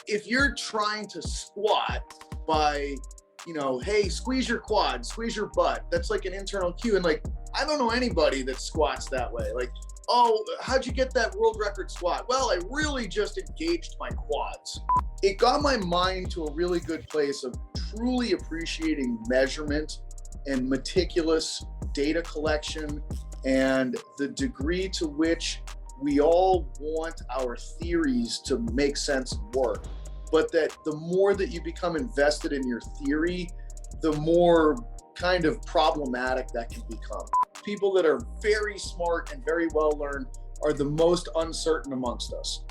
if you're trying to squat by, hey, squeeze your quad, squeeze your butt, that's like an internal cue. And like, I don't know anybody that squats that way. Like, oh, how'd you get that world record squat? Well, I really just engaged my quads. It got my mind to a really good place of truly appreciating measurement and meticulous data collection and the degree to which we all want our theories to make sense and work. But that the more that you become invested in your theory, the more kind of problematic that can become. People that are very smart and very well learned are the most uncertain amongst us.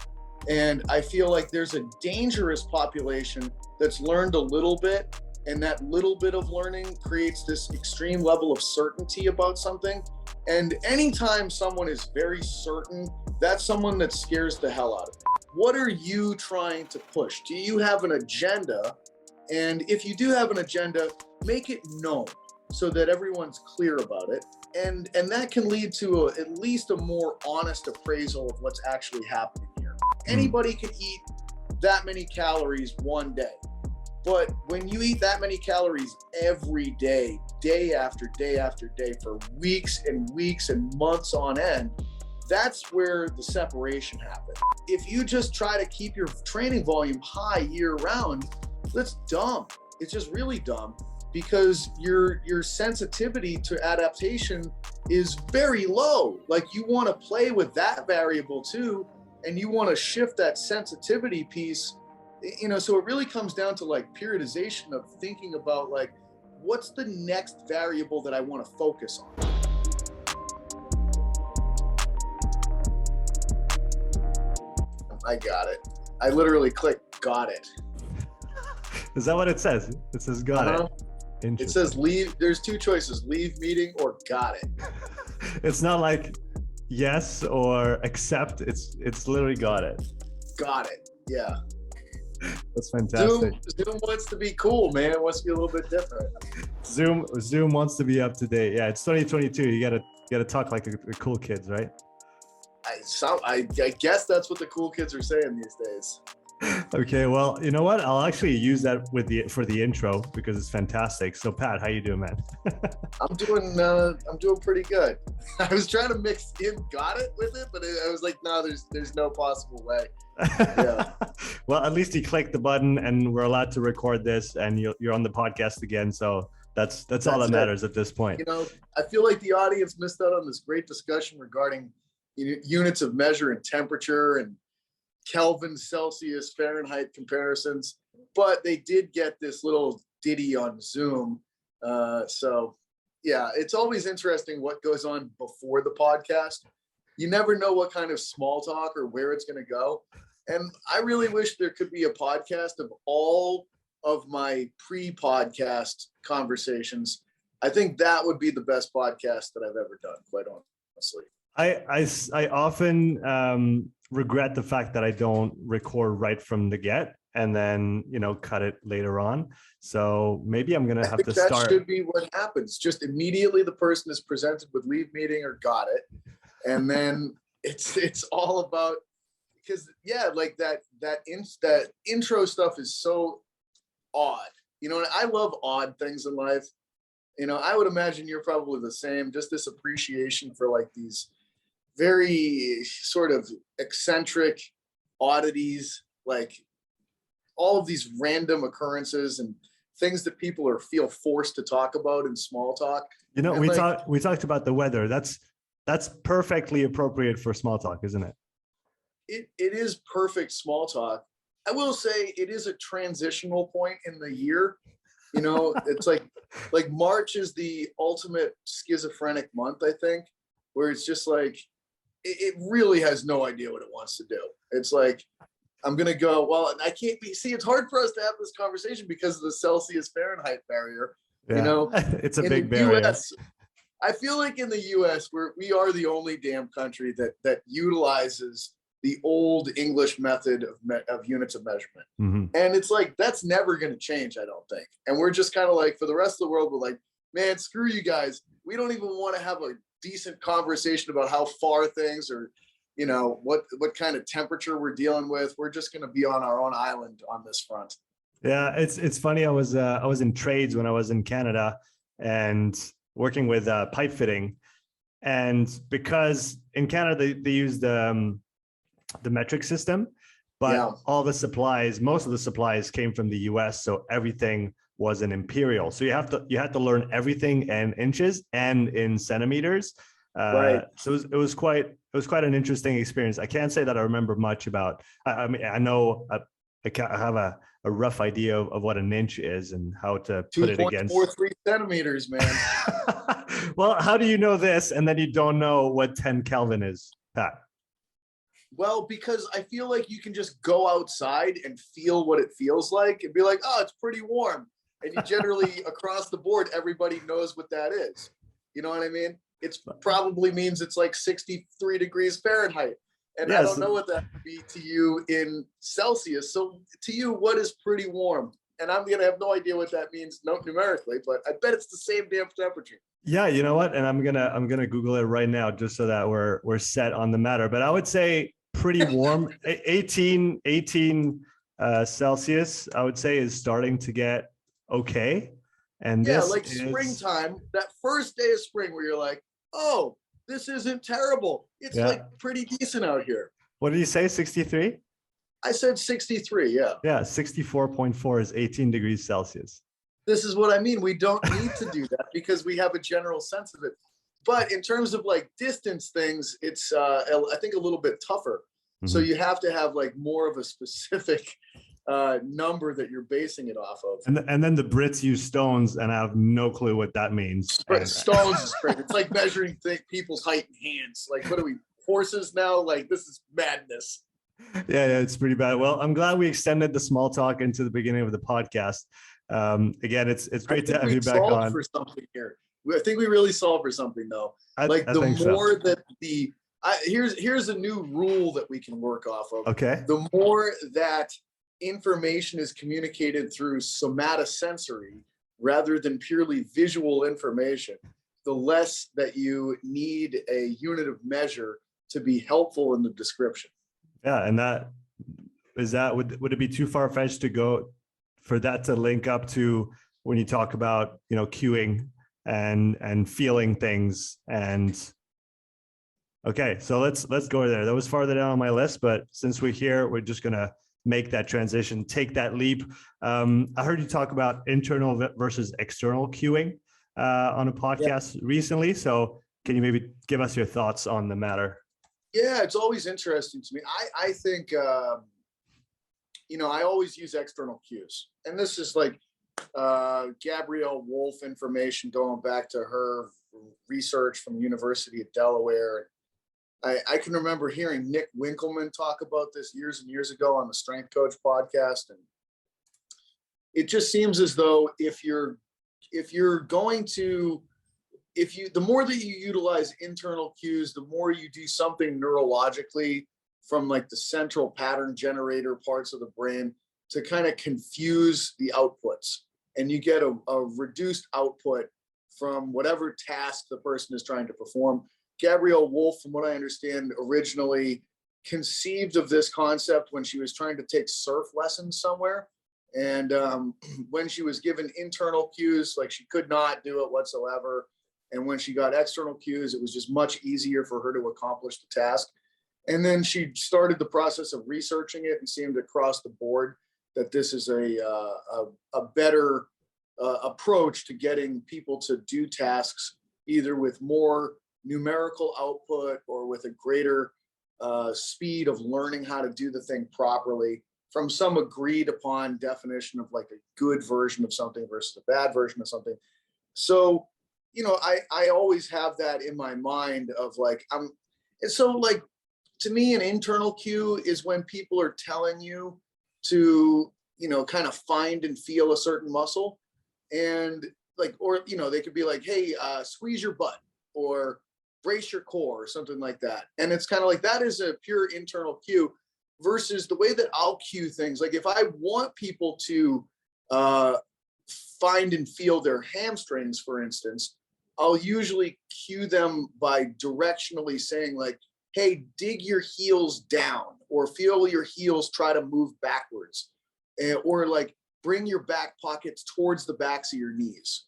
And I feel like there's a dangerous population that's learned a little bit, and that little bit of learning creates this extreme level of certainty about something. And anytime someone is very certain, that's someone that scares the hell out of me. What are you trying to push? Do you have an agenda? And if you do have an agenda, make it known so that everyone's clear about it. And that can lead to at least a more honest appraisal of what's actually happening here. Anybody can eat that many calories one day. But when you eat that many calories every day, day after day after day, for weeks and weeks and months on end, that's where the separation happens. If you just try to keep your training volume high year round, that's dumb. It's just really dumb, because your sensitivity to adaptation is very low. Like, you want to play with that variable too, and you want to shift that sensitivity piece. So it really comes down to like periodization of thinking about like, what's the next variable that I want to focus on? I got it. I literally clicked, got it. Is that what it says? It says got it. It says leave. There's two choices: leave meeting or got it. It's not like yes or accept. It's literally got it. Got it. Yeah. That's fantastic. Zoom wants to be cool, man. It wants to be a little bit different. Zoom wants to be up to date. Yeah, it's 2022. You gotta talk like the cool kids, right? I guess that's what the cool kids are saying these days. Okay, well, you know what? I'll actually use that for the intro because it's fantastic. So, Pat, how you doing, man? I'm doing pretty good. I was trying to mix in "got it" with it, but I was like, no, there's no possible way. Yeah. Well, at least you clicked the button, and we're allowed to record this, and you're on the podcast again. So that's all that matters at this point. I feel like the audience missed out on this great discussion regarding units of measure and temperature and Kelvin, Celsius, Fahrenheit comparisons, but they did get this little ditty on Zoom. So yeah, it's always interesting what goes on before the podcast. You never know what kind of small talk or where it's going to go. And I really wish there could be a podcast of all of my pre-podcast conversations. I think that would be the best podcast that I've ever done, quite honestly. I often regret the fact that I don't record right from the get and then, cut it later on. So maybe I'm going to have to start. That should be what happens. Just immediately the person is presented with leave meeting or got it. And then it's all about, because yeah, like that intro stuff is so odd, and I love odd things in life. I would imagine you're probably the same, just this appreciation for like these very sort of eccentric oddities, like all of these random occurrences and things that people feel forced to talk about in small talk. We talked about the weather. That's perfectly appropriate for small talk, isn't it? It is perfect small talk. I will say it is a transitional point in the year. It's like March is the ultimate schizophrenic month, I think, where it's just like, it really has no idea what it wants to do. It's like, I'm going to go, well, I can't it's hard for us to have this conversation because of the Celsius Fahrenheit barrier. Yeah. It's a big barrier. US, I feel like in the US, we are the only damn country that utilizes the old English method of units of measurement. Mm-hmm. And it's like, that's never going to change, I don't think. And we're just kind of like, for the rest of the world, we're like, man, screw you guys. We don't even want to have a decent conversation about how far things are what kind of temperature we're dealing with. We're just going to be on our own island on this front. Yeah, it's funny. I was in trades when I was in Canada and working with pipe fitting, and because in Canada they use the metric system, but all the supplies, most of the supplies came from the US, so everything was an imperial. So you had to learn everything in inches and in centimeters. Right. So it was quite an interesting experience. I can't say that I remember much about. I mean, I know I have a rough idea of what an inch is and how to put it against 2.43 centimeters, man. Well, how do you know this and then you don't know what 10 Kelvin is, Pat? Well, because I feel like you can just go outside and feel what it feels like and be like, oh, it's pretty warm. And you generally, across the board, everybody knows what that is. You know what I mean? It probably means it's like 63 degrees Fahrenheit. And yes. I don't know what that would be to you in Celsius. So to you, what is pretty warm? And I'm going to have no idea what that means numerically, but I bet it's the same damn temperature. Yeah, you know what? And I'm gonna Google it right now just so that we're set on the matter. But I would say pretty warm, 18 Celsius, I would say, is starting to get okay. And yeah, like springtime, that first day of spring where you're like, oh, this isn't terrible. It's like pretty decent out here. What did you say, 63? I said 63, yeah. Yeah, 64.4 is 18 degrees Celsius. This is what I mean. We don't need to do that because we have a general sense of it. But in terms of like distance things, it's, I think, a little bit tougher. Mm-hmm. So you have to have like more of a specific number that you're basing it off of. And then the Brits use stones, and I have no clue what that means. Stones is great. It's like measuring people's height in hands. Like, what are we, horses now? Like, this is madness. Yeah, it's pretty bad. Well, I'm glad we extended the small talk into the beginning of the podcast. Again, it's great to have you back on. For something here. I think we really solved for something, though. I think so. That here's a new rule that we can work off of. Okay. The more that information is communicated through somatosensory rather than purely visual information, the less that you need a unit of measure to be helpful in the description. Yeah, and would it be too far-fetched to go for that to link up to when you talk about, cueing and feeling things? And okay, so let's go there. That was farther down on my list, but since we're here, we're just gonna make that transition, take that leap. I heard you talk about internal versus external cueing on a podcast recently. So can you maybe give us your thoughts on the matter? Yeah, it's always interesting to me. I think, I always use external cues. And this is like Gabrielle Wolf information going back to her research from University of Delaware. I can remember hearing Nick Winkelman talk about this years and years ago on the Strength Coach podcast. And it just seems as though the more that you utilize internal cues, the more you do something neurologically from like the central pattern generator parts of the brain to kind of confuse the outputs. And you get a reduced output from whatever task the person is trying to perform. Gabrielle Wolf, from what I understand, originally conceived of this concept when she was trying to take surf lessons somewhere. And when she was given internal cues, like she could not do it whatsoever. And when she got external cues, it was just much easier for her to accomplish the task. And then she started the process of researching it and seemed across the board that this is a better approach to getting people to do tasks, either with more numerical output or with a greater speed of learning how to do the thing properly from some agreed upon definition of like a good version of something versus a bad version of something. So, I always have that in my mind of like, to me, an internal cue is when people are telling you to, kind of find and feel a certain muscle, and like, or, they could be like, hey, squeeze your butt or brace your core or something like that. And it's kind of like, that is a pure internal cue versus the way that I'll cue things. Like if I want people to find and feel their hamstrings, for instance, I'll usually cue them by directionally saying like, hey, dig your heels down, or feel your heels try to move backwards, or like bring your back pockets towards the backs of your knees.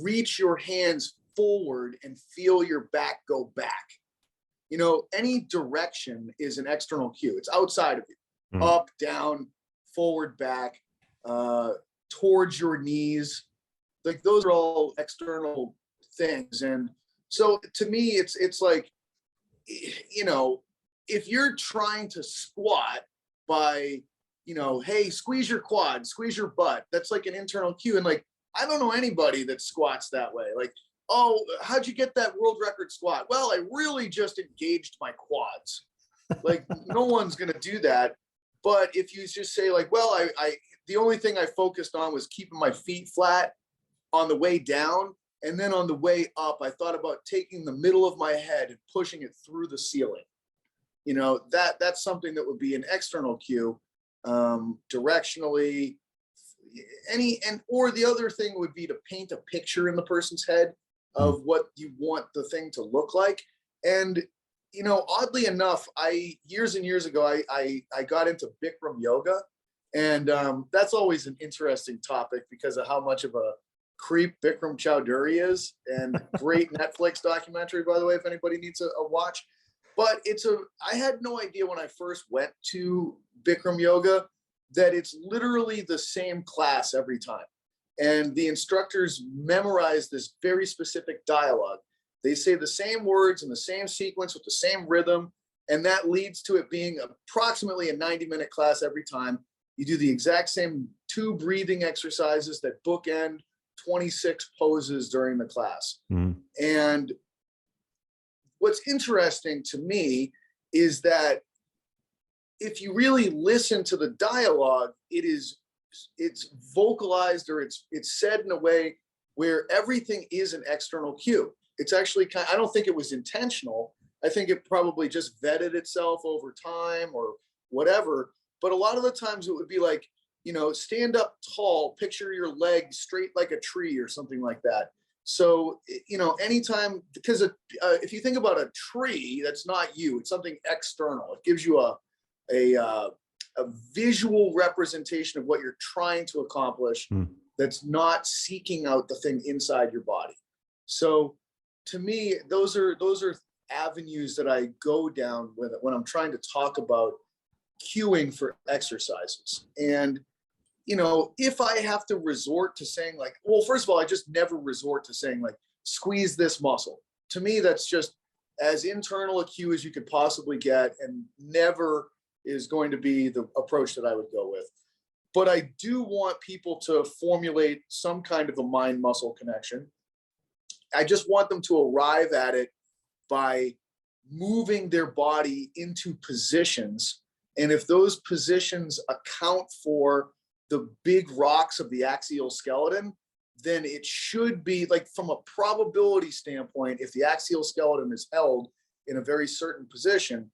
Reach your hands forward and feel your back go back. Any direction is an external cue. It's outside of you. Up, down, forward, back, towards your knees. Like those are all external things. And so to me, it's like, if you're trying to squat by, hey, squeeze your quad, squeeze your butt, that's like an internal cue. And like, I don't know anybody that squats that way. Like, oh, how'd you get that world record squat? Well, I really just engaged my quads. Like, no one's going to do that. But if you just say like, well, I the only thing I focused on was keeping my feet flat on the way down. And then on the way up, I thought about taking the middle of my head and pushing it through the ceiling. That's something that would be an external cue, directionally. Or the other thing would be to paint a picture in the person's head of what you want the thing to look like. And, oddly enough, years and years ago, I got into Bikram yoga. And that's always an interesting topic because of how much of a creep Bikram Chowdhury is, and great Netflix documentary, by the way, if anybody needs a watch. But I had no idea when I first went to Bikram yoga that it's literally the same class every time. And the instructors memorize this very specific dialogue. They say the same words in the same sequence with the same rhythm. And that leads to it being approximately a 90-minute class every time. You do the exact same 2 breathing exercises that bookend 26 poses during the class. And what's interesting to me is that if you really listen to the dialogue, it's vocalized, or it's said in a way where everything is an external cue. It's actually I don't think it was intentional. I think it probably just vetted itself over time or whatever. But a lot of the times it would be like, stand up tall, picture your legs straight like a tree or something like that. So, anytime, because if you think about a tree, that's not you, it's something external. It gives you a visual representation of what you're trying to accomplish that's not seeking out the thing inside your body. So to me, those are avenues that I go down with it when I'm trying to talk about cueing for exercises. And if I have to resort to saying like, well, first of all, I just never resort to saying like, squeeze this muscle. To me, that's just as internal a cue as you could possibly get, and never is going to be the approach that I would go with. But I do want people to formulate some kind of a mind-muscle connection. I just want them to arrive at it by moving their body into positions. And if those positions account for the big rocks of the axial skeleton, then it should be like, from a probability standpoint, if the axial skeleton is held in a very certain position,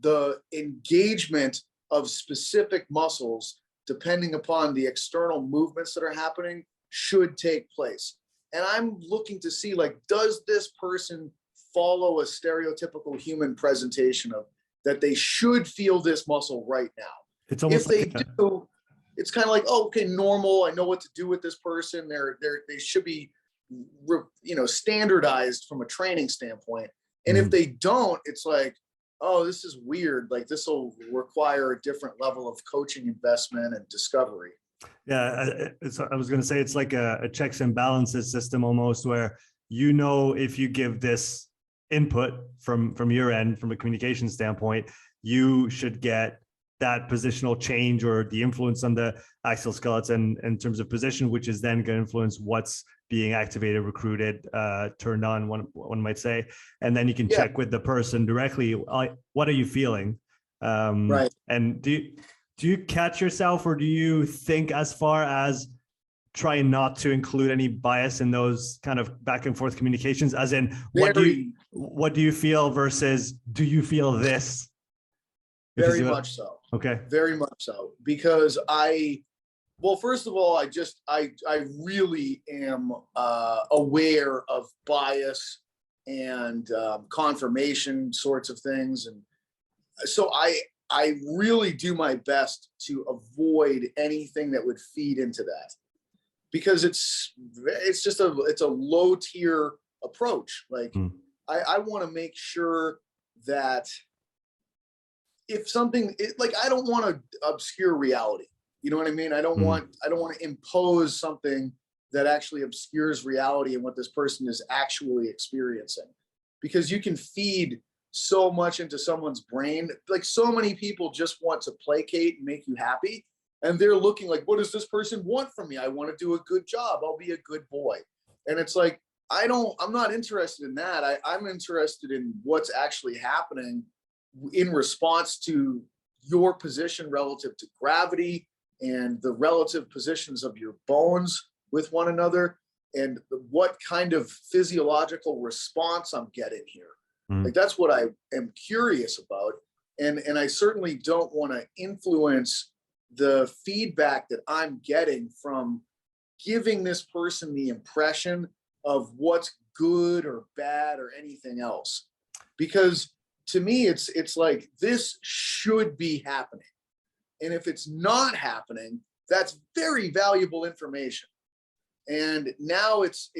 the engagement of specific muscles, depending upon the external movements that are happening, should take place. And I'm looking to see, like, does this person follow a stereotypical human presentation of that they should feel this muscle right now? It's almost if they do, it's kind of like, oh, okay, normal. I know what to do with this person. They should be, standardized from a training standpoint. And if they don't, it's like, oh, this is weird. Like, this will require a different level of coaching investment and discovery. Yeah, I was going to say, it's like a checks and balances system almost, where, if you give this input from your end, from a communication standpoint, you should get that positional change or the influence on the axial skeleton in terms of position, which is then going to influence what's being activated, recruited, turned on, one might say. And then you can check with the person directly, what are you feeling? Right. And do you catch yourself, or do you think as far as trying not to include any bias in those kind of back and forth communications, as in what do you feel versus do you feel this? Very much so. Okay. Very much so. Because first of all, I really am aware of bias and confirmation sorts of things. And so I really do my best to avoid anything that would feed into that, because it's just it's a low tier approach. Like I want to make sure that if something like, I don't want to obscure reality. You know what I mean? I don't want to impose something that actually obscures reality and what this person is actually experiencing, because you can feed so much into someone's brain. Like, so many people just want to placate and make you happy. And they're looking like, what does this person want from me? I want to do a good job. I'll be a good boy. And it's like, I'm not interested in that. I'm interested in what's actually happening in response to your position relative to gravity and the relative positions of your bones with one another, and what kind of physiological response I'm getting here. Like, that's what I am curious about. And I certainly don't want to influence the feedback that I'm getting from giving this person the impression of what's good or bad or anything else. Because to me, it's like, this should be happening. And if it's not happening, that's very valuable information. And now it's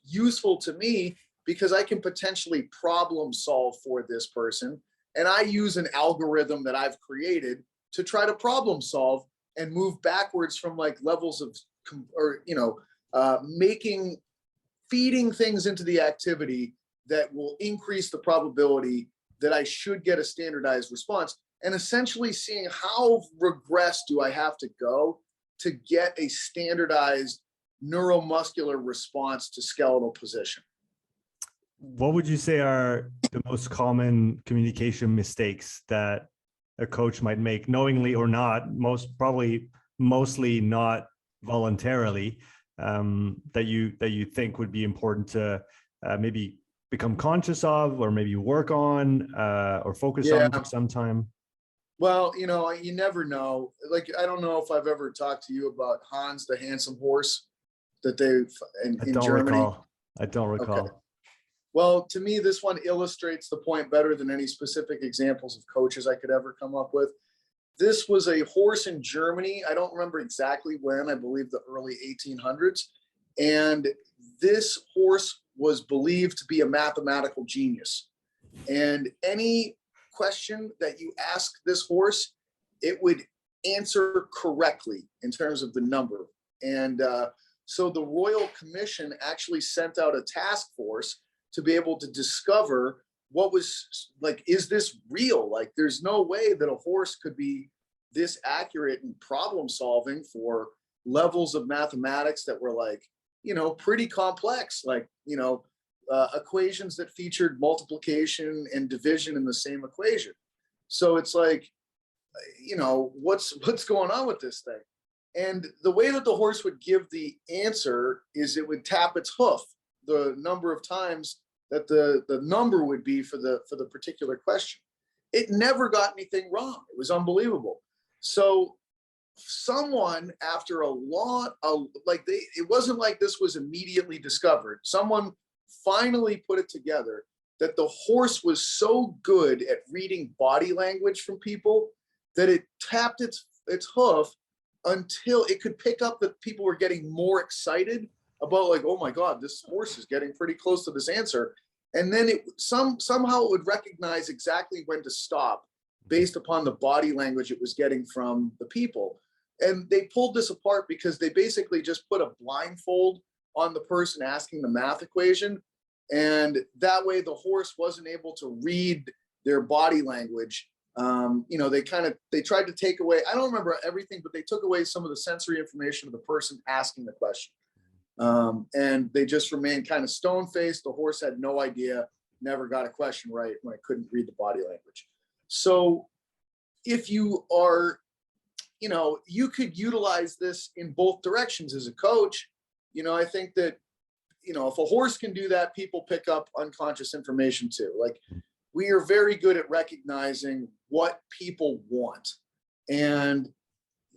useful to me because I can potentially problem solve for this person. And I use an algorithm that I've created to try to problem solve and move backwards from like levels of, or, feeding things into the activity that will increase the probability that I should get a standardized response, and essentially seeing how regressed do I have to go to get a standardized neuromuscular response to skeletal position. What would you say are the most common communication mistakes that a coach might make, knowingly or not, mostly not voluntarily, that you think would be important to maybe become conscious of, or maybe work on, or focus on for some time? Well, you never know. Like, I don't know if I've ever talked to you about Hans, the handsome horse that they've in Germany. I don't recall. Okay. Well, to me, this one illustrates the point better than any specific examples of coaches I could ever come up with. This was a horse in Germany. I don't remember exactly when, I believe the early 1800s. And this horse was believed to be a mathematical genius. And any question that you ask this horse, it would answer correctly in terms of the number. And so the Royal Commission actually sent out a task force to be able to discover what was like, is this real? Like, there's no way that a horse could be this accurate in problem solving for levels of mathematics that were like, pretty complex, like, equations that featured multiplication and division in the same equation. So it's like, what's going on with this thing? And the way that the horse would give the answer is it would tap its hoof the number of times that the number would be for the particular question. It never got anything wrong. It was unbelievable. So someone, after it wasn't like this was immediately discovered. Someone finally put it together that the horse was so good at reading body language from people that it tapped its hoof until it could pick up that people were getting more excited about, like, oh my God, this horse is getting pretty close to this answer. And then somehow it would recognize exactly when to stop based upon the body language it was getting from the people. And they pulled this apart because they basically just put a blindfold on the person asking the math equation. And that way the horse wasn't able to read their body language. They tried to take away, I don't remember everything, but they took away some of the sensory information of the person asking the question. And they just remained kind of stone-faced. The horse had no idea, never got a question right when it couldn't read the body language. So if you are, you could utilize this in both directions as a coach. I think that, if a horse can do that, people pick up unconscious information too. Like, we are very good at recognizing what people want. And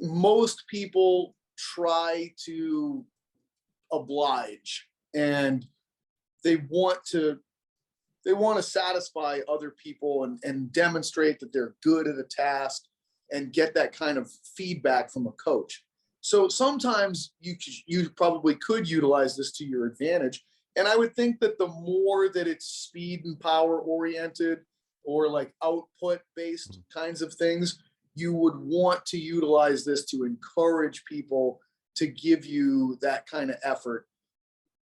most people try to oblige, and they want to they want to satisfy other people and demonstrate that they're good at a task and get that kind of feedback from a coach. So sometimes you probably could utilize this to your advantage. And I would think that the more that it's speed and power oriented or like output based kinds of things, you would want to utilize this to encourage people to give you that kind of effort.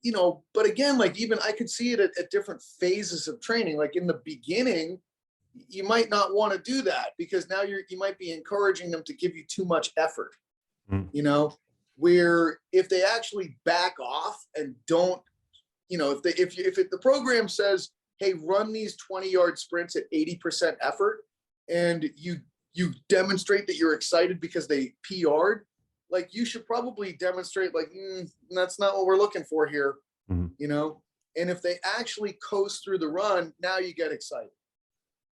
You know, but again, like even I could see it at different phases of training. Like in the beginning, you might not want to do that because now you might be encouraging them to give you too much effort. You know, where if they actually back off and don't, you know, if the program says, hey, run these 20-yard sprints at 80% effort, and you demonstrate that you're excited because they PR'd, like you should probably demonstrate like, that's not what we're looking for here, you know? And if they actually coast through the run, now you get excited.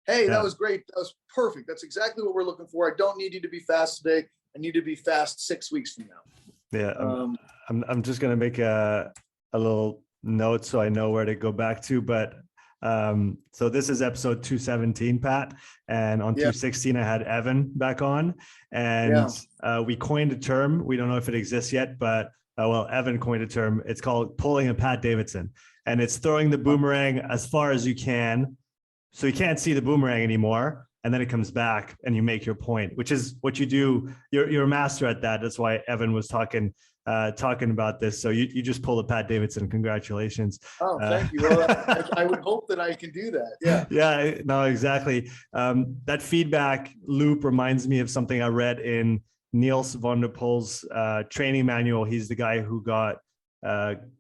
Hey, that was great. That was perfect. That's exactly what we're looking for. I don't need you to be fast today. I need to be fast 6 weeks from now. Yeah. I'm just going to make a little note so I know where to go back to, but so this is episode 217, Pat, and on 216 I had Evan back on, and we coined a term. We don't know if it exists yet, but well, Evan coined a term. It's called pulling a Pat Davidson, and it's throwing the boomerang as far as you can, so you can't see the boomerang anymore, and then it comes back and you make your point, which is what you do. You're a master at that. That's why Evan was talking about this. So you just pulled a Pat Davidson. Congratulations. Oh, thank you. Well, I would hope that I can do that. Yeah. Yeah, no, exactly. That feedback loop reminds me of something I read in Niels van der Poel's training manual. He's the guy who got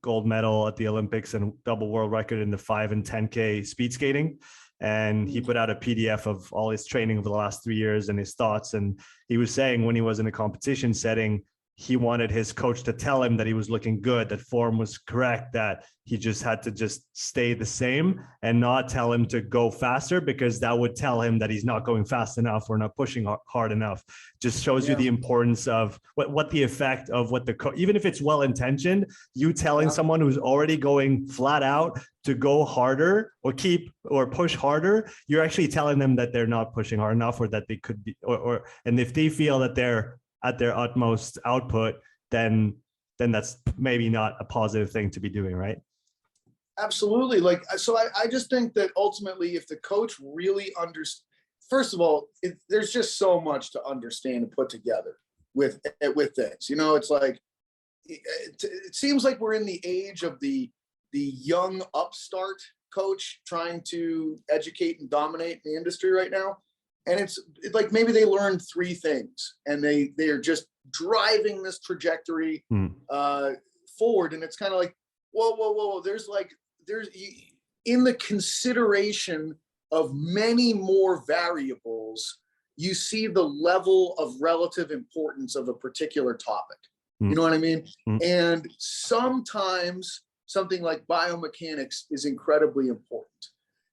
gold medal at the Olympics and double world record in the 5 and 10K speed skating. And he put out a PDF of all his training over the last 3 years and his thoughts. And he was saying when he was in a competition setting, he wanted his coach to tell him that he was looking good, that form was correct, that he just had to just stay the same and not tell him to go faster, because that would tell him that he's not going fast enough or not pushing hard enough. Just shows you the importance of what the effect of what the coach, even if it's well-intentioned, you telling someone who's already going flat out to go harder or keep or push harder, you're actually telling them that they're not pushing hard enough, or that they could be, and if they feel that they're at their utmost output, then that's maybe not a positive thing to be doing, right? Absolutely. Like, so I just think that ultimately, if the coach really understands, first of all, there's just so much to understand and put together with this. You know, it's like, it seems like we're in the age of the young upstart coach trying to educate and dominate the industry right now. And it's like maybe they learned 3 things and they are just driving this trajectory forward. And it's kind of like, whoa. There's in the consideration of many more variables, you see the level of relative importance of a particular topic. You know what I mean? And sometimes something like biomechanics is incredibly important.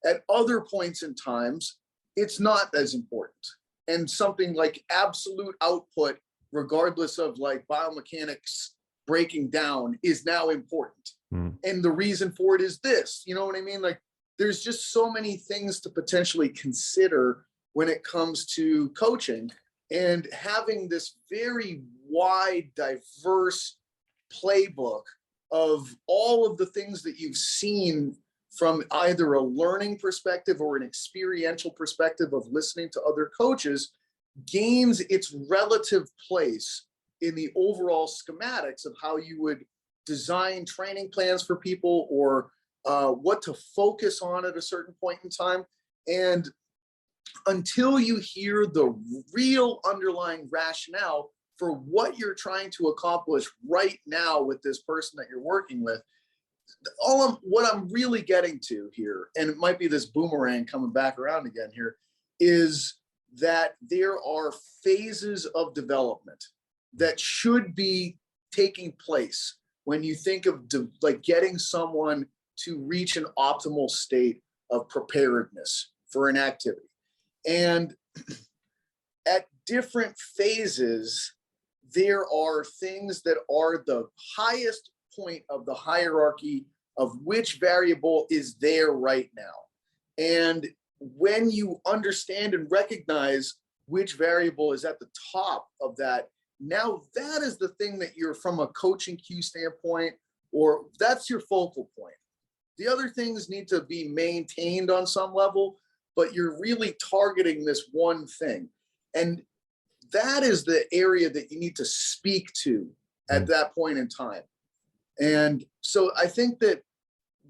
At other points in times, it's not as important. And something like absolute output, regardless of like biomechanics breaking down, is now important. And the reason for it is this, you know what I mean? Like there's just so many things to potentially consider when it comes to coaching, and having this very wide, diverse playbook of all of the things that you've seen from either a learning perspective or an experiential perspective of listening to other coaches gains its relative place in the overall schematics of how you would design training plans for people, or what to focus on at a certain point in time. And until you hear the real underlying rationale for what you're trying to accomplish right now with this person that you're working with, what I'm really getting to here, and it might be this boomerang coming back around again here, is that there are phases of development that should be taking place when you think of like getting someone to reach an optimal state of preparedness for an activity. And at different phases, there are things that are the highest point of the hierarchy of which variable is there right now. And when you understand and recognize which variable is at the top of that, now that is the thing that you're, from a coaching cue standpoint, or that's your focal point. The other things need to be maintained on some level, but you're really targeting this one thing. And that is the area that you need to speak to at that point in time. And so I think that,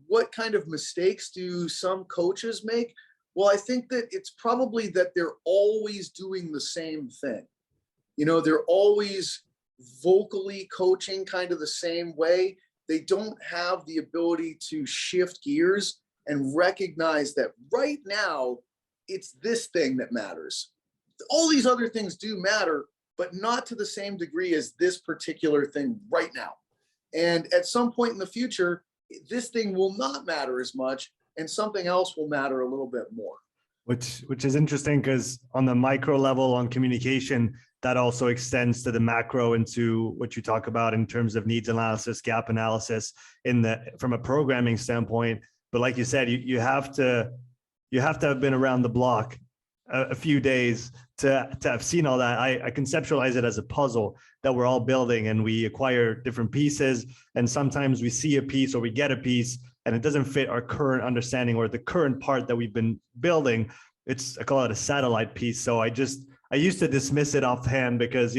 what kind of mistakes do some coaches make? Well, I think that it's probably that they're always doing the same thing. You know, they're always vocally coaching kind of the same way. They don't have the ability to shift gears and recognize that right now it's this thing that matters. All these other things do matter, but not to the same degree as this particular thing right now. And at some point in the future, this thing will not matter as much, and something else will matter a little bit more. Which is interesting, because on the micro level on communication, that also extends to the macro, into what you talk about in terms of needs analysis, gap analysis from a programming standpoint. But like you said, you have to have been around the block a few days to have seen all that. I conceptualize it as a puzzle that we're all building, and we acquire different pieces. And sometimes we see a piece, or we get a piece, and it doesn't fit our current understanding or the current part that we've been building. I call it a satellite piece. So I used to dismiss it offhand because,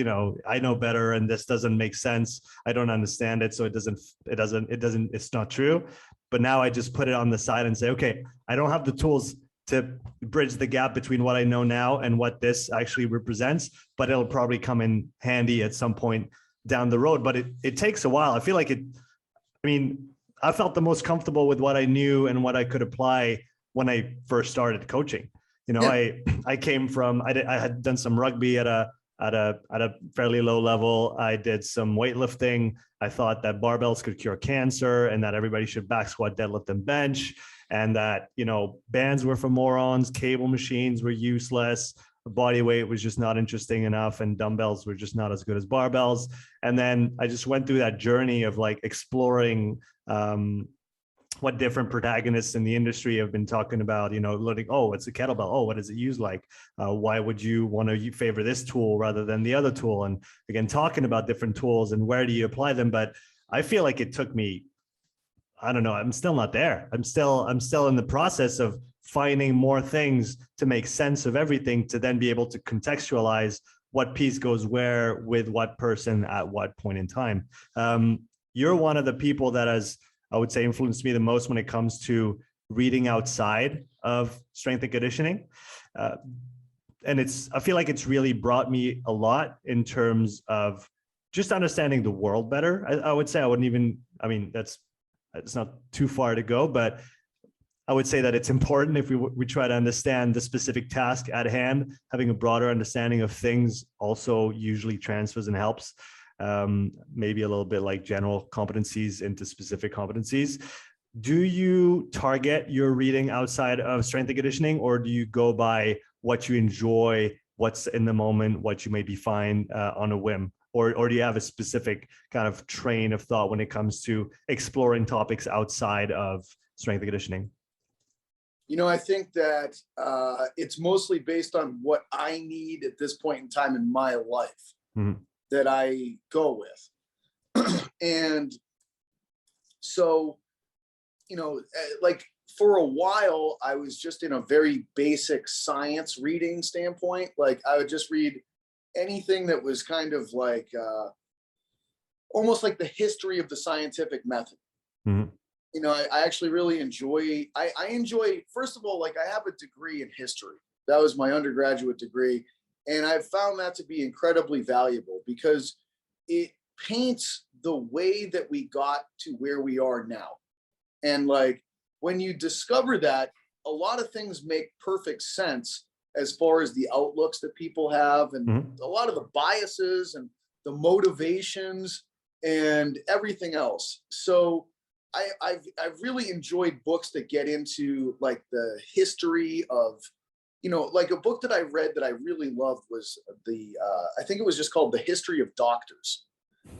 I know better and this doesn't make sense. I don't understand it. So it's not true. But now I just put it on the side and say, okay, I don't have the tools to bridge the gap between what I know now and what this actually represents, but it'll probably come in handy at some point down the road. But it takes a while. I feel like I felt the most comfortable with what I knew and what I could apply when I first started coaching. I came from, I had done some rugby at a fairly low level. I did some weightlifting. I thought that barbells could cure cancer, and that everybody should back squat, deadlift, and bench. And that, bands were for morons, cable machines were useless, body weight was just not interesting enough, and dumbbells were just not as good as barbells. And then I just went through that journey of like exploring what different protagonists in the industry have been talking about, learning, oh, it's a kettlebell. Oh, what does it use like? Why would you want to favor this tool rather than the other tool? And again, talking about different tools and where do you apply them? But I feel like it took me, I don't know, I'm still not there. I'm still in the process of finding more things to make sense of everything, to then be able to contextualize what piece goes where with what person at what point in time. You're one of the people that has, I would say, influenced me the most when it comes to reading outside of strength and conditioning. And I feel like it's really brought me a lot in terms of just understanding the world better. I would say it's not too far to go, but I would say that it's important if we try to understand the specific task at hand. Having a broader understanding of things also usually transfers and helps. Maybe a little bit like general competencies into specific competencies. Do you target your reading outside of strength and conditioning, or do you go by what you enjoy, what's in the moment, what you maybe find on a whim? Or do you have a specific kind of train of thought when it comes to exploring topics outside of strength and conditioning? I think that it's mostly based on what I need at this point in time in my life. Mm-hmm. That I go with. And so, like for a while, I was just in a very basic science reading standpoint. Like I would just read anything that was kind of like, almost like the history of the scientific method. Mm-hmm. I actually really enjoy, I enjoy, first of all, like I have a degree in history. That was my undergraduate degree. And I've found that to be incredibly valuable because it paints the way that we got to where we are now. And like, when you discover that, a lot of things make perfect sense as far as the outlooks that people have, and a lot of the biases and the motivations and everything else. So I've really enjoyed books that get into like the history of, like a book that I read that I really loved was I think it was just called The History of Doctors.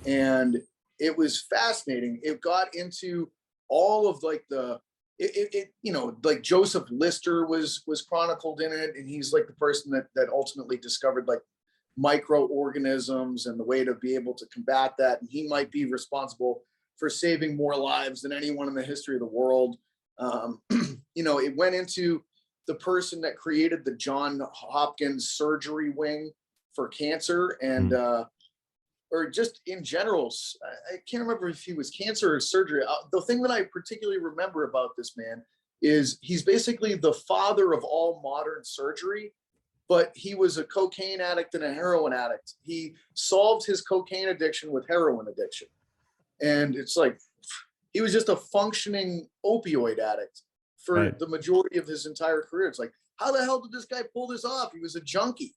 And it was fascinating. It got into all of like the you know, like Joseph Lister was chronicled in it, and he's like the person that ultimately discovered like microorganisms and the way to be able to combat that. And he might be responsible for saving more lives than anyone in the history of the world. You know, it went into the person that created the John Hopkins surgery wing for cancer, and or just in general, I can't remember if he was cancer or surgery. The thing that I particularly remember about this man is he's basically the father of all modern surgery, but he was a cocaine addict and a heroin addict. He solved his cocaine addiction with heroin addiction. And it's like, he was just a functioning opioid addict for the majority of his entire career. It's like, how the hell did this guy pull this off? He was a junkie,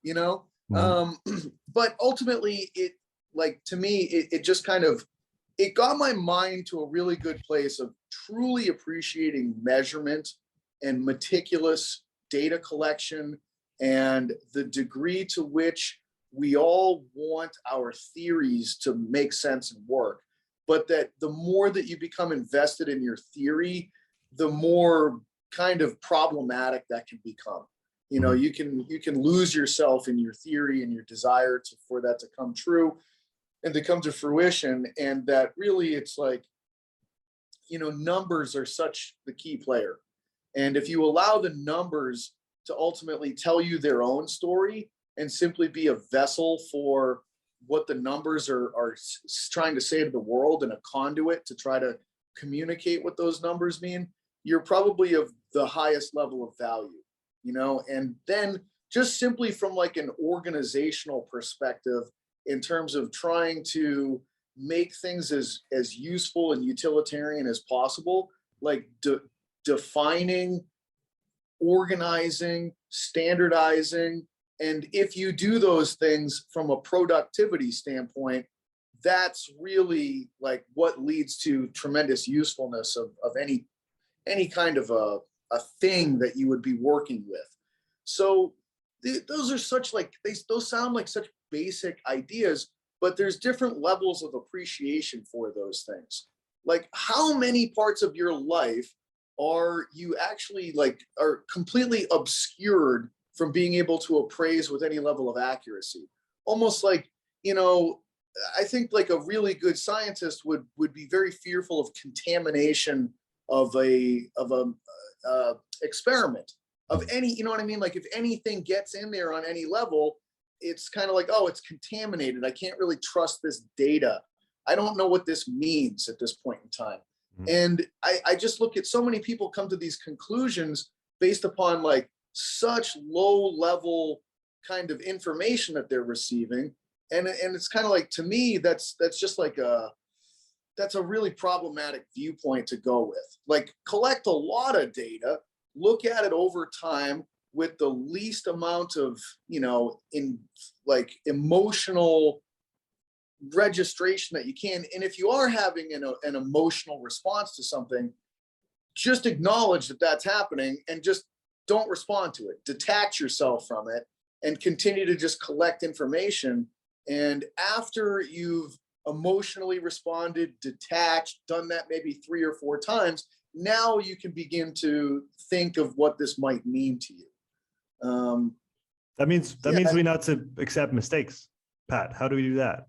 you know? But ultimately, it, like, to me, it just kind of, it got my mind to a really good place of truly appreciating measurement and meticulous data collection, and the degree to which we all want our theories to make sense and work. But that the more that you become invested in your theory, the more kind of problematic that can become. You know, you can lose yourself in your theory and your desire for that to come true and to come to fruition. And that really, it's like, you know, numbers are such the key player. And if you allow the numbers to ultimately tell you their own story and simply be a vessel for what the numbers are trying to say to the world, and a conduit to try to communicate what those numbers mean, you're probably of the highest level of value. You know, and then just simply from like an organizational perspective, in terms of trying to make things as useful and utilitarian as possible, like defining, organizing, standardizing. And if you do those things from a productivity standpoint, that's really like what leads to tremendous usefulness of any kind of a thing that you would be working with. So those are such like, those sound like such basic ideas, but there's different levels of appreciation for those things. Like, how many parts of your life are you actually like are completely obscured from being able to appraise with any level of accuracy? Almost like, you know, I think like a really good scientist would be very fearful of contamination of a experiment of any, you know what I mean? Like, if anything gets in there on any level, it's kind of like, oh, it's contaminated. I can't really trust this data. I don't know what this means at this point in time. And I just look at so many people come to these conclusions based upon like such low level kind of information that they're receiving. And it's kind of like, to me, that's just like that's a really problematic viewpoint to go with. Like, collect a lot of data, look at it over time with the least amount of, you know, in like emotional registration that you can. And if you are having an emotional response to something, just acknowledge that that's happening and just don't respond to it. Detach yourself from it and continue to just collect information. And after you've emotionally responded, detached, done that maybe 3 or 4 times, now you can begin to think of what this might mean to you. That means we not to accept mistakes. Pat, how do we do that?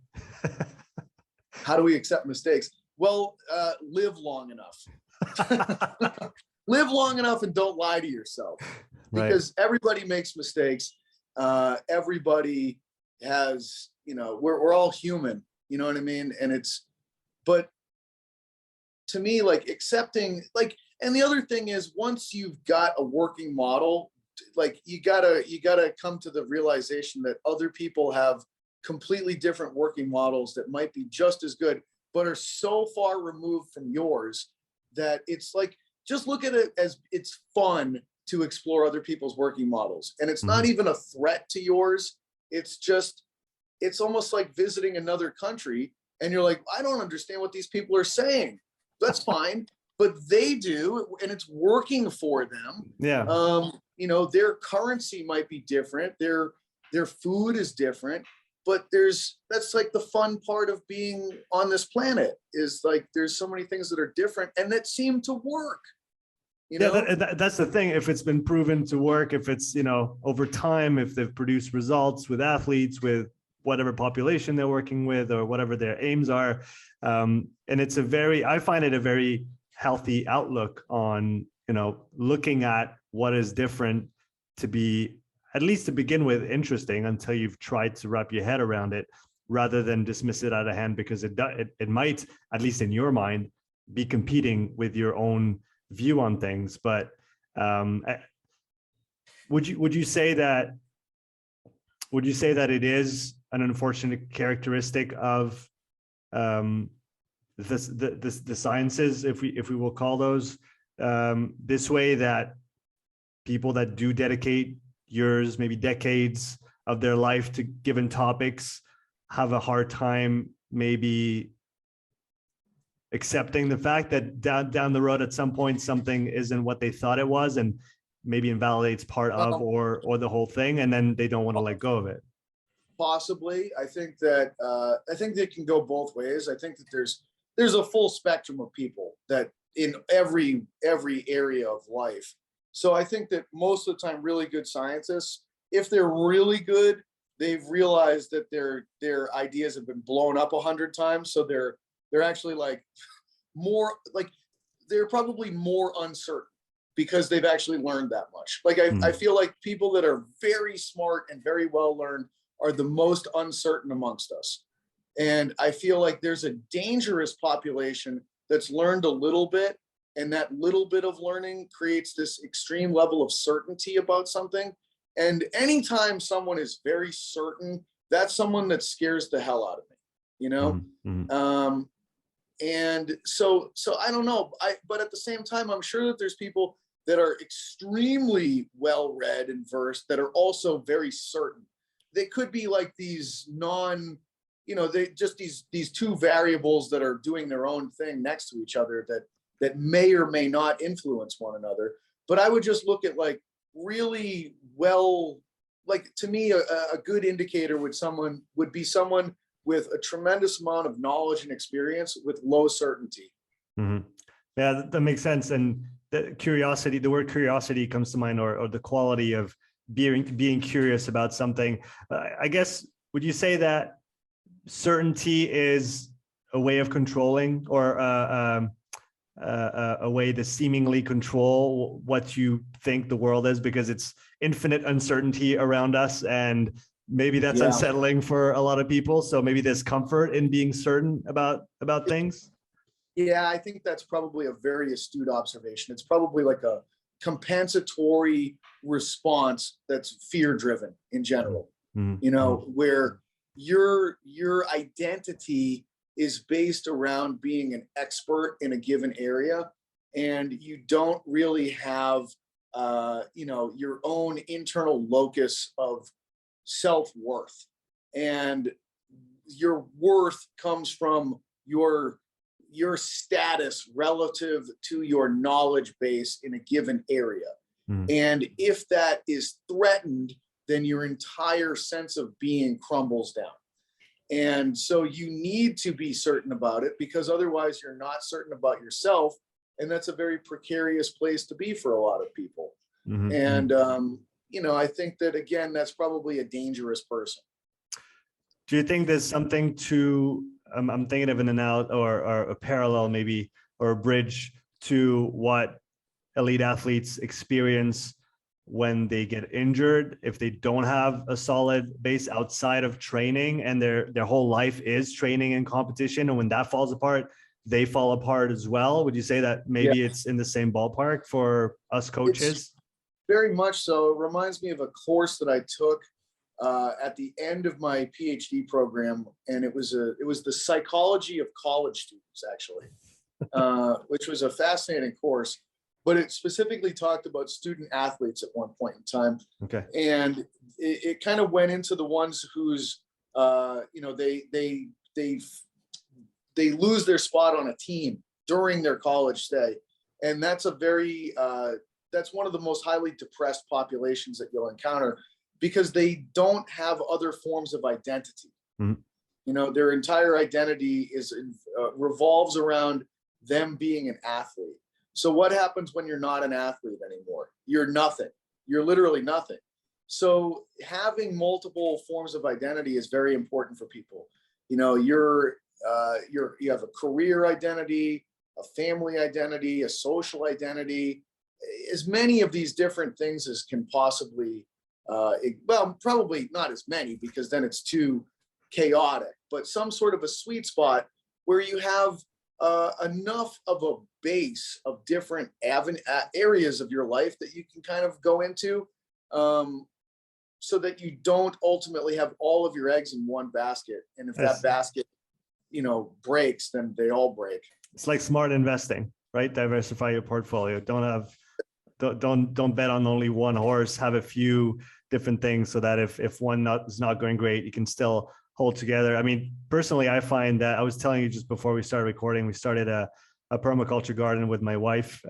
How do we accept mistakes? Well, live long enough. Live long enough and don't lie to yourself, because everybody makes mistakes. Everybody has, you know, we're all human, you know what I mean? And but to me, like, accepting, like, and the other thing is, once you've got a working model, like, you gotta come to the realization that other people have completely different working models that might be just as good, but are so far removed from yours that it's like, just look at it as it's fun to explore other people's working models. And it's not even a threat to yours. It's just, it's almost like visiting another country and you're like, I don't understand what these people are saying. That's fine, but they do, and it's working for them. Yeah. You know, their currency might be different. Their food is different, but that's like the fun part of being on this planet, is like, there's so many things that are different and that seem to work. you Yeah, know? that's the thing. If it's been proven to work, if it's, over time, if they've produced results with athletes, with whatever population they're working with or whatever their aims are. And it's I find it a very healthy outlook on, looking at what is different to be, at least to begin with, interesting until you've tried to wrap your head around it, rather than dismiss it out of hand, because it might, at least in your mind, be competing with your own view on things. But would you say that it is an unfortunate characteristic of the sciences, if we will call those this way, that people that do dedicate years, maybe decades of their life to given topics have a hard time maybe accepting the fact that down the road at some point something isn't what they thought it was, and maybe invalidates part of or the whole thing, and then they don't want to let go of it? Possibly. I think they can go both ways. I think that there's a full spectrum of people that in every area of life. So I think that most of the time, really good scientists, if they're really good, they've realized that their ideas have been blown up 100 times. So they're actually they're probably more uncertain because they've actually learned that much. I feel like people that are very smart and very well learned are the most uncertain amongst us. And I feel like there's a dangerous population that's learned a little bit, and that little bit of learning creates this extreme level of certainty about something. And anytime someone is very certain, that's someone that scares the hell out of me, you know? Mm-hmm. And so I don't know. But at the same time, I'm sure that there's people that are extremely well read and versed that are also very certain. They could be like these they just these two variables that are doing their own thing next to each other that may or may not influence one another. But I would just look at really well, to me, a good indicator would be someone with a tremendous amount of knowledge and experience with low certainty. Mm-hmm. Yeah, that makes sense. And the word curiosity comes to mind, or the quality of being curious about something. I guess, would you say that certainty is a way of controlling, or a way to seemingly control what you think the world is, because it's infinite uncertainty around us, and maybe that's unsettling for a lot of people? So maybe there's comfort in being certain about things. Yeah, I think that's probably a very astute observation. It's probably like a compensatory response that's fear-driven in general. Mm-hmm. Where your identity is based around being an expert in a given area, and you don't really have your own internal locus of self-worth, and your worth comes from your status relative to your knowledge base in a given area. And if that is threatened, then your entire sense of being crumbles down. And so you need to be certain about it, because otherwise you're not certain about yourself. And that's a very precarious place to be for a lot of people. Mm-hmm. And, I think that, again, that's probably a dangerous person. Do you think there's something to, I'm thinking of an analogy or a parallel maybe, or a bridge to what elite athletes experience when they get injured, if they don't have a solid base outside of training, and their whole life is training and competition, and when that falls apart, they fall apart as well? Would you say that maybe it's in the same ballpark for us coaches? It's very much so. It reminds me of a course that I took at the end of my PhD program, and it was the psychology of college students, actually, which was a fascinating course. But it specifically talked about student athletes at one point in time. Okay. And it kind of went into the ones whose, they lose their spot on a team during their college stay. And that's that's one of the most highly depressed populations that you'll encounter, because they don't have other forms of identity. Mm-hmm. Their entire identity revolves around them being an athlete. So what happens when you're not an athlete anymore? You're nothing. You're literally nothing. So having multiple forms of identity is very important for people. You know, you have a career identity, a family identity, a social identity, as many of these different things as can possibly, well, probably not as many because then it's too chaotic, but some sort of a sweet spot where you have enough of a base of different areas of your life that you can kind of go into, so that you don't ultimately have all of your eggs in one basket. And if that basket, you know, breaks, then they all break. It's like smart investing, right? Diversify your portfolio. Don't bet on only one horse. Have a few different things so that if one is not going great, you can still hold together. I mean, personally, I find that I was telling you just before we started recording, we started a permaculture garden with my wife.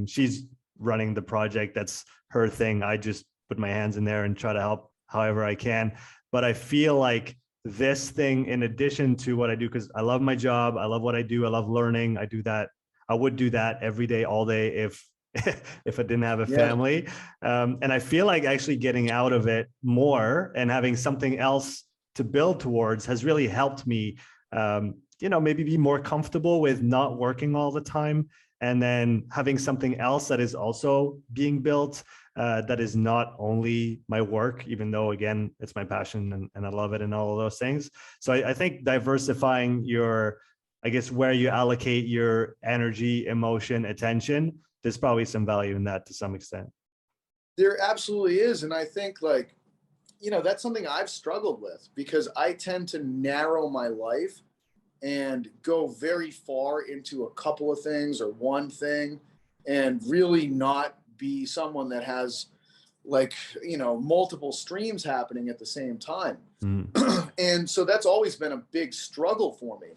She's running the project. That's her thing. I just put my hands in there and try to help however I can. But I feel like this thing, in addition to what I do, because I love my job, I love what I do, I love learning. I do that. I would do that every day, all day if if I didn't have a family. And I feel like actually getting out of it more and having something else to build towards has really helped me, you know, maybe be more comfortable with not working all the time, and then having something else that is also being built, that is not only my work, even though, again, it's my passion and I love it and all of those things. So I think diversifying your, I guess, where you allocate your energy, emotion, attention, there's probably some value in that to some extent. There absolutely is. And I think, like, you know, that's something I've struggled with because I tend to narrow my life and go very far into a couple of things or one thing, and really not be someone that has, like, you know, multiple streams happening at the same time. And so that's always been a big struggle for me.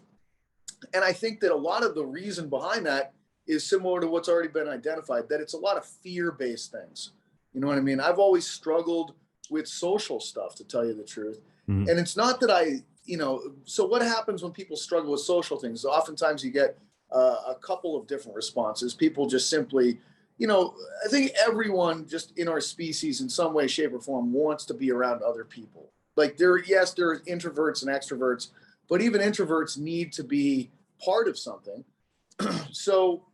And I think that a lot of the reason behind that is similar to what's already been identified, that it's a lot of fear-based things. You know what I mean? I've always struggled with social stuff, to tell you the truth. And it's not that you know, so what happens when people struggle with social things? Oftentimes you get a couple of different responses. People just simply, you know, I think everyone just in our species in some way, shape, or form wants to be around other people. Like there are introverts and extroverts, but even introverts need to be part of something. So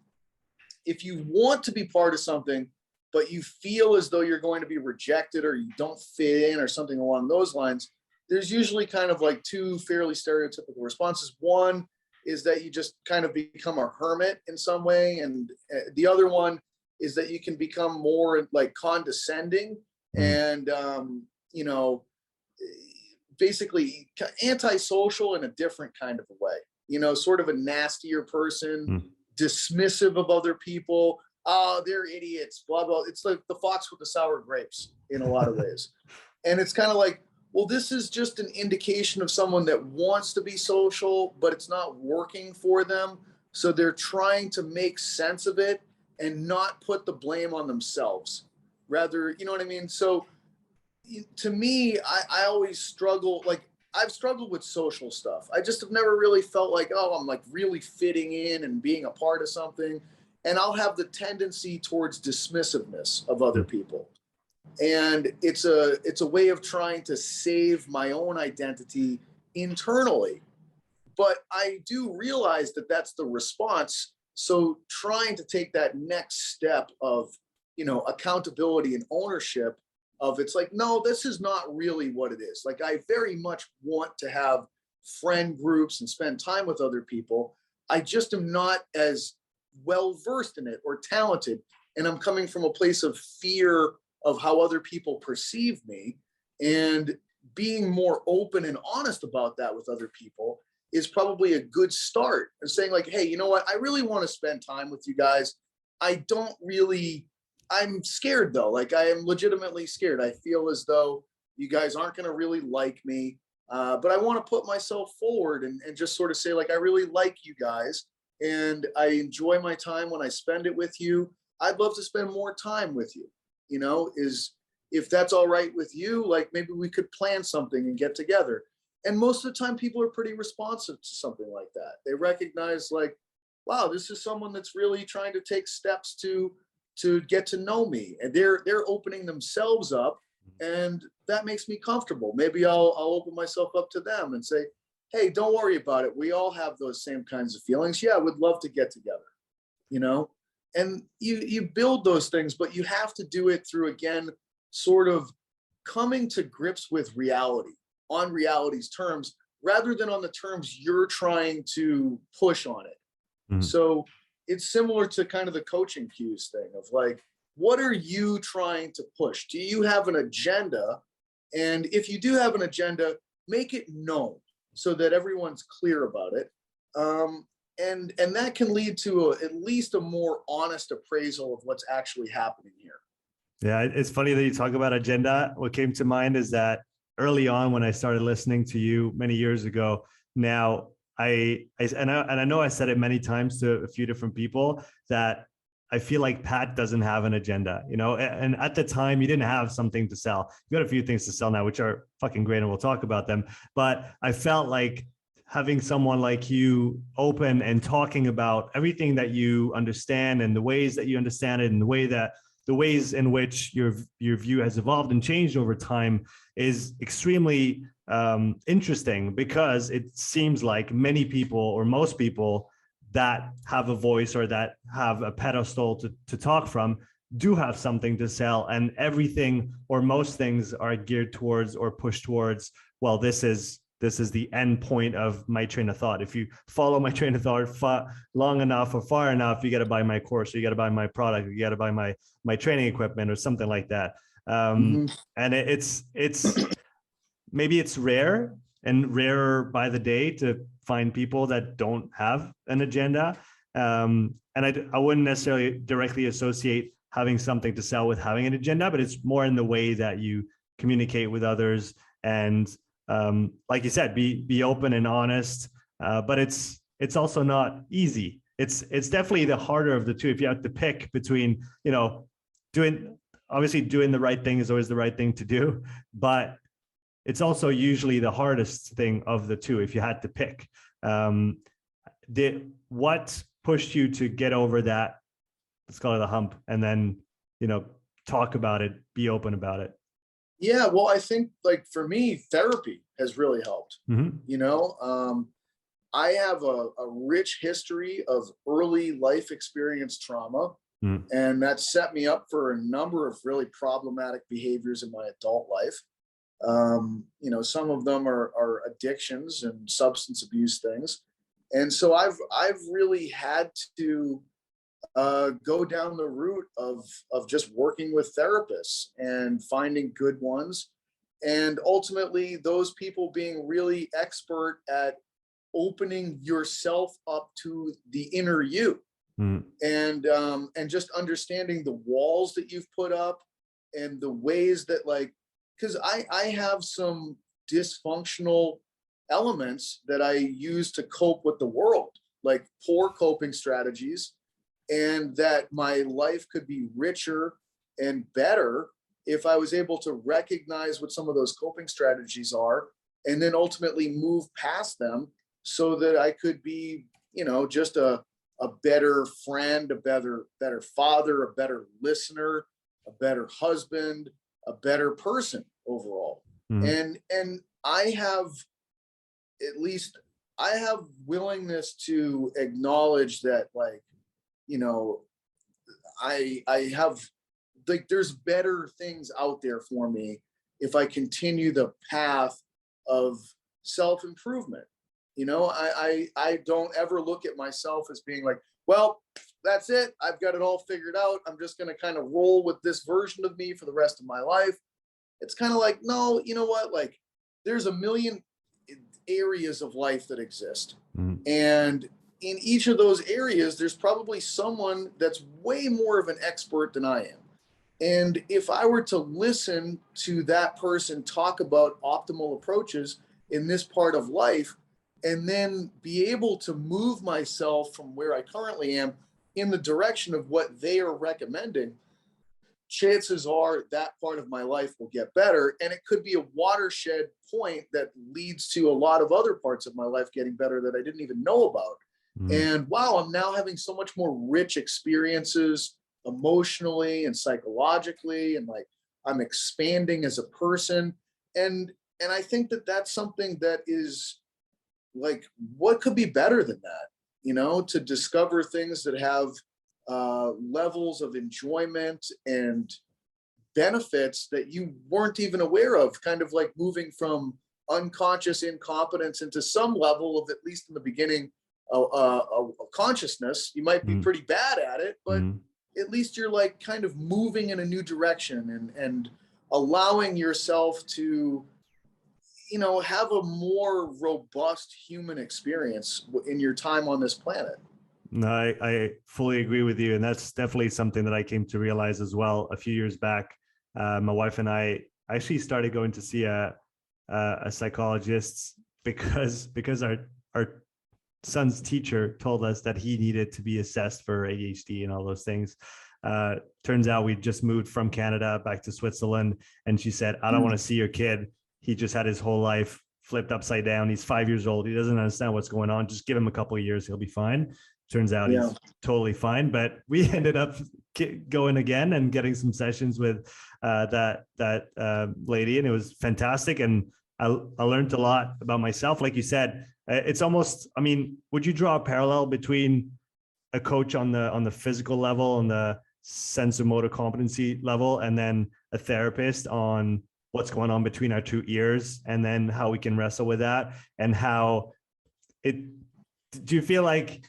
if you want to be part of something, but you feel as though you're going to be rejected or you don't fit in or something along those lines, there's usually kind of like two fairly stereotypical responses. One is that you just kind of become a hermit in some way. And the other one is that you can become more like condescending and, you know, basically antisocial in a different kind of a way, you know, sort of a nastier person, dismissive of other people. Oh, they're idiots, blah, blah. It's like the fox with the sour grapes in a lot of ways. And it's kind of like, well, this is just an indication of someone that wants to be social, but it's not working for them. So they're trying to make sense of it and not put the blame on themselves. Rather, you know what I mean? So to me, I always struggle, like I've struggled with social stuff. I just have never really felt like, oh, I'm like really fitting in and being a part of something. And I'll have the tendency towards dismissiveness of other people. And it's a way of trying to save my own identity internally. But I do realize that that's the response. So trying to take that next step of, you know, accountability and ownership of, it's like, no, this is not really what it is. Like, I very much want to have friend groups and spend time with other people. I just am not as well versed in it or talented. And I'm coming from a place of fear of how other people perceive me, and being more open and honest about that with other people is probably a good start. And saying like, hey, you know what? I really want to spend time with you guys. I'm scared though. Like, I am legitimately scared. I feel as though you guys aren't going to really like me. But I want to put myself forward and just sort of say, like, I really like you guys and I enjoy my time when I spend it with you. I'd love to spend more time with you. You know, if that's all right with you, like maybe we could plan something and get together. And most of the time people are pretty responsive to something like that. They recognize like, wow, this is someone that's really trying to take steps to get to know me, and they're opening themselves up, and that makes me comfortable. Maybe I'll open myself up to them and say, hey, don't worry about it. We all have those same kinds of feelings. Yeah, we'd love to get together, you know? And you build those things, but you have to do it through, again, sort of coming to grips with reality on reality's terms, rather than on the terms you're trying to push on it. Mhm. So it's similar to kind of the coaching cues thing of like, what are you trying to push? Do you have an agenda? And if you do have an agenda, make it known so that everyone's clear about it. And that can lead to at least a more honest appraisal of what's actually happening here. Yeah, it's funny that you talk about agenda. What came to mind is that early on when I started listening to you many years ago, now and I know I said it many times to a few different people that I feel like Pat doesn't have an agenda, you know, and at the time you didn't have something to sell. You got a few things to sell now, which are fucking great, and we'll talk about them. But I felt like having someone like you open and talking about everything that you understand and the ways that you understand it and the ways in which your view has evolved and changed over time is extremely interesting, because it seems like many people, or most people, that have a voice or that have a pedestal to talk from do have something to sell, and everything or most things are geared towards or pushed towards, well, this is the end point of my train of thought. If you follow my train of thought long enough or far enough, you got to buy my course, or you got to buy my product, or you got to buy my training equipment or something like that. And it's maybe it's rare and rarer by the day to find people that don't have an agenda. And I wouldn't necessarily directly associate having something to sell with having an agenda, but it's more in the way that you communicate with others. And like you said, be open and honest, but it's also not easy. It's definitely the harder of the two. If you have to pick between, you know, doing the right thing is always the right thing to do, but it's also usually the hardest thing of the two. If you had to pick, what pushed you to get over that, let's call it a hump, and then, you know, talk about it, be open about it? Yeah, well, I think like for me, therapy has really helped. Mm-hmm. You know, I have a rich history of early life experience trauma, and that set me up for a number of really problematic behaviors in my adult life. You know, some of them are addictions and substance abuse things, and so I've really had to go down the route of just working with therapists and finding good ones, and ultimately those people being really expert at opening yourself up to the inner you, and just understanding the walls that you've put up and the ways that, like, because I have some dysfunctional elements that I use to cope with the world, like poor coping strategies, and that my life could be richer and better if I was able to recognize what some of those coping strategies are, and then ultimately move past them so that I could be, you know, just a better friend, a better father, a better listener, a better husband, a better person overall. And I have, at least I have willingness to acknowledge that, like, you know, I have, like, there's better things out there for me if I continue the path of self-improvement. You know, I don't ever look at myself as being like, well, that's it, I've got it all figured out, I'm just going to kind of roll with this version of me for the rest of my life. It's kind of like, no, you know what, like, there's a million areas of life that exist, and in each of those areas there's probably someone that's way more of an expert than I am. And if I were to listen to that person talk about optimal approaches in this part of life, and then be able to move myself from where I currently am in the direction of what they are recommending, chances are that part of my life will get better. And it could be a watershed point that leads to a lot of other parts of my life getting better that I didn't even know about. Mm. And wow, I'm now having so much more rich experiences emotionally and psychologically, and like I'm expanding as a person. And I think that that's something that is like, what could be better than that? To discover things that have levels of enjoyment and benefits that you weren't even aware of, kind of like moving from unconscious incompetence into some level of, at least in the beginning, a consciousness. You might be Mm. pretty bad at it, but Mm. at least you're like kind of moving in a new direction, and allowing yourself to have a more robust human experience in your time on this planet. No, I fully agree with you. And that's definitely something that I came to realize as well a few years back. My wife and I actually started going to see a psychologist because our son's teacher told us that he needed to be assessed for ADHD and all those things. Turns out we just moved from Canada back to Switzerland, and she said, "I don't want to see your kid. He just had his whole life flipped upside down. He's 5 years old. He doesn't understand what's going on. Just give him a couple of years. He'll be fine." Turns out Yeah. he's totally fine. But we ended up going again and getting some sessions with that lady, and it was fantastic. And I learned a lot about myself. Like you said, it's almost, I mean, would you draw a parallel between a coach on the physical level, on the sense of motor competency level, and then a therapist on what's going on between our two ears, and then how we can wrestle with that, and how it, do you feel like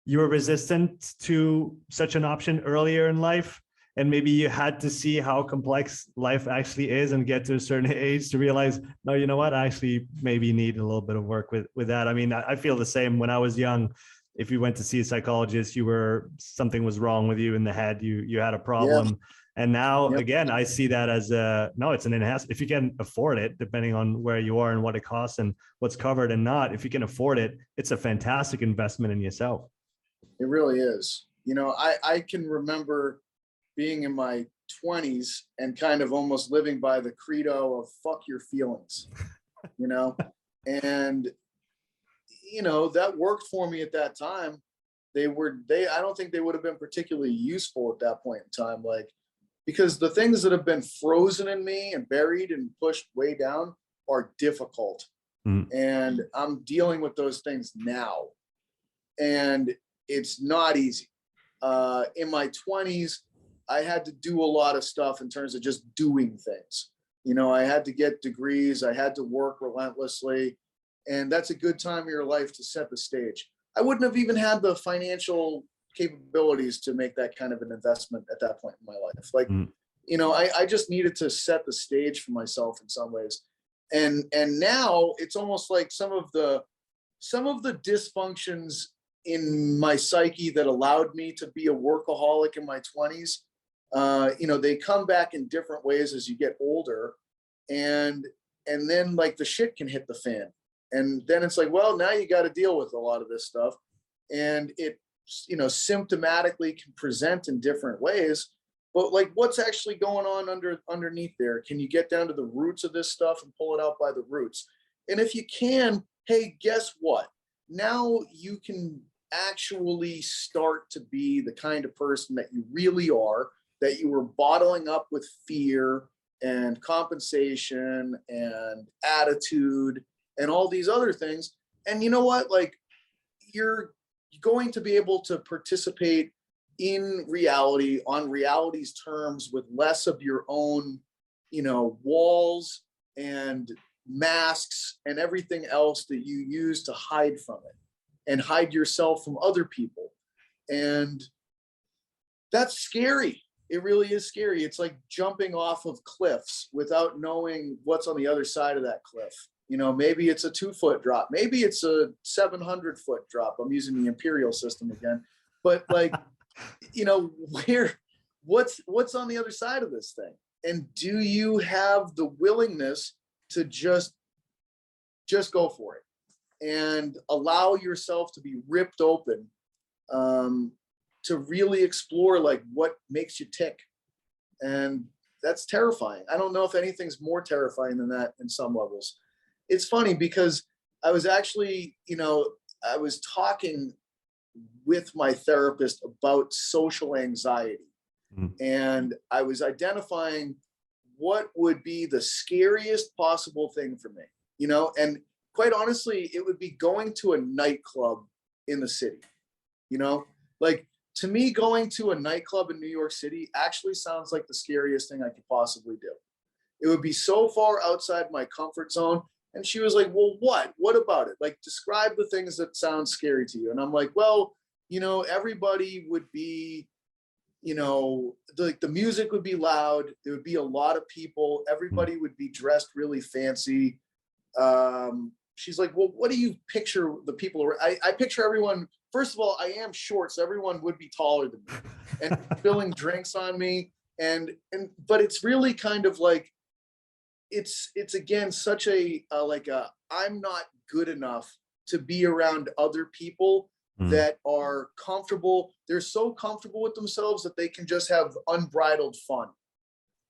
you were resistant to such an option earlier in life, and maybe you had to see how complex life actually is and get to a certain age to realize, no, you know what, I actually maybe need a little bit of work with that? I mean, I feel the same. When I was young, if you went to see a psychologist, something was wrong with you in the head, you had a Yeah. problem. And now, Yep. again, I see that as no, it's an enhancement. If you can afford it, depending on where you are and what it costs and what's covered and not, if you can afford it, it's a fantastic investment in yourself. It really is. I can remember being in my 20s and kind of almost living by the credo of fuck your feelings, you know, and, that worked for me at that time. I don't think they would have been particularly useful at that point in time. Like, because the things that have been frozen in me and buried and pushed way down are difficult. Mm. And I'm dealing with those things now. And it's not easy. In my 20s, I had to do a lot of stuff in terms of just doing things. I had to get degrees, I had to work relentlessly. And that's a good time of your life to set the stage. I wouldn't have even had the financial capabilities to make that kind of an investment at that point in my life. Like, Mm. I just needed to set the stage for myself in some ways. And now it's almost like some of the dysfunctions in my psyche that allowed me to be a workaholic in my 20s, they come back in different ways as you get older. And then like the shit can hit the fan. And then it's like, well, now you got to deal with a lot of this stuff. And it, symptomatically can present in different ways. But like, what's actually going on underneath there? Can you get down to the roots of this stuff and pull it out by the roots? And if you can, hey, guess what? Now you can actually start to be the kind of person that you really are, that you were bottling up with fear and compensation and attitude and all these other things. And you know what? Like, you're going to be able to participate in reality on reality's terms with less of your own, walls and masks and everything else that you use to hide from it and hide yourself from other people. And that's scary. It really is scary. It's like jumping off of cliffs without knowing what's on the other side of that cliff. Maybe it's a 2-foot drop. Maybe it's a 700-foot drop. I'm using the imperial system again. But like, what's on the other side of this thing? And do you have the willingness to just go for it and allow yourself to be ripped open, to really explore like what makes you tick? And that's terrifying. I don't know if anything's more terrifying than that in some levels. It's funny because I was actually, I was talking with my therapist about social anxiety. And I was identifying what would be the scariest possible thing for me, you know, and quite honestly, it would be going to a nightclub in the city, you know, like to me, going to a nightclub in New York City actually sounds like the scariest thing I could possibly do. It would be so far outside my comfort zone. And she was like, well, what about it? Like, describe the things that sound scary to you. And I'm like, well, you know, everybody would be, you know, the music would be loud. There would be a lot of people. Everybody would be dressed really fancy. She's like, well, what do you picture the people? I picture everyone. First of all, I am short, so everyone would be taller than me and spilling drinks on me. But it's really kind of like, it's again, such a, I'm not good enough to be around other people that are comfortable. They're so comfortable with themselves that they can just have unbridled fun,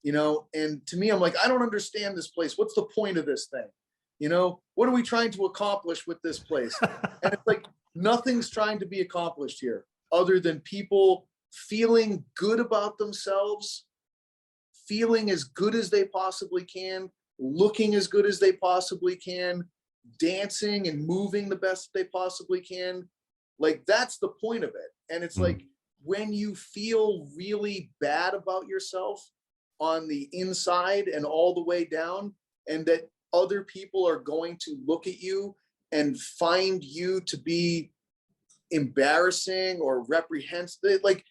you know? And to me, I'm like, I don't understand this place. What's the point of this thing? You know, what are we trying to accomplish with this place? And it's like, nothing's trying to be accomplished here other than people feeling good about themselves, feeling as good as they possibly can, looking as good as they possibly can, dancing and moving the best they possibly can. Like, that's the point of it. And it's like, when you feel really bad about yourself on the inside and all the way down, and that other people are going to look at you and find you to be embarrassing or reprehensible, like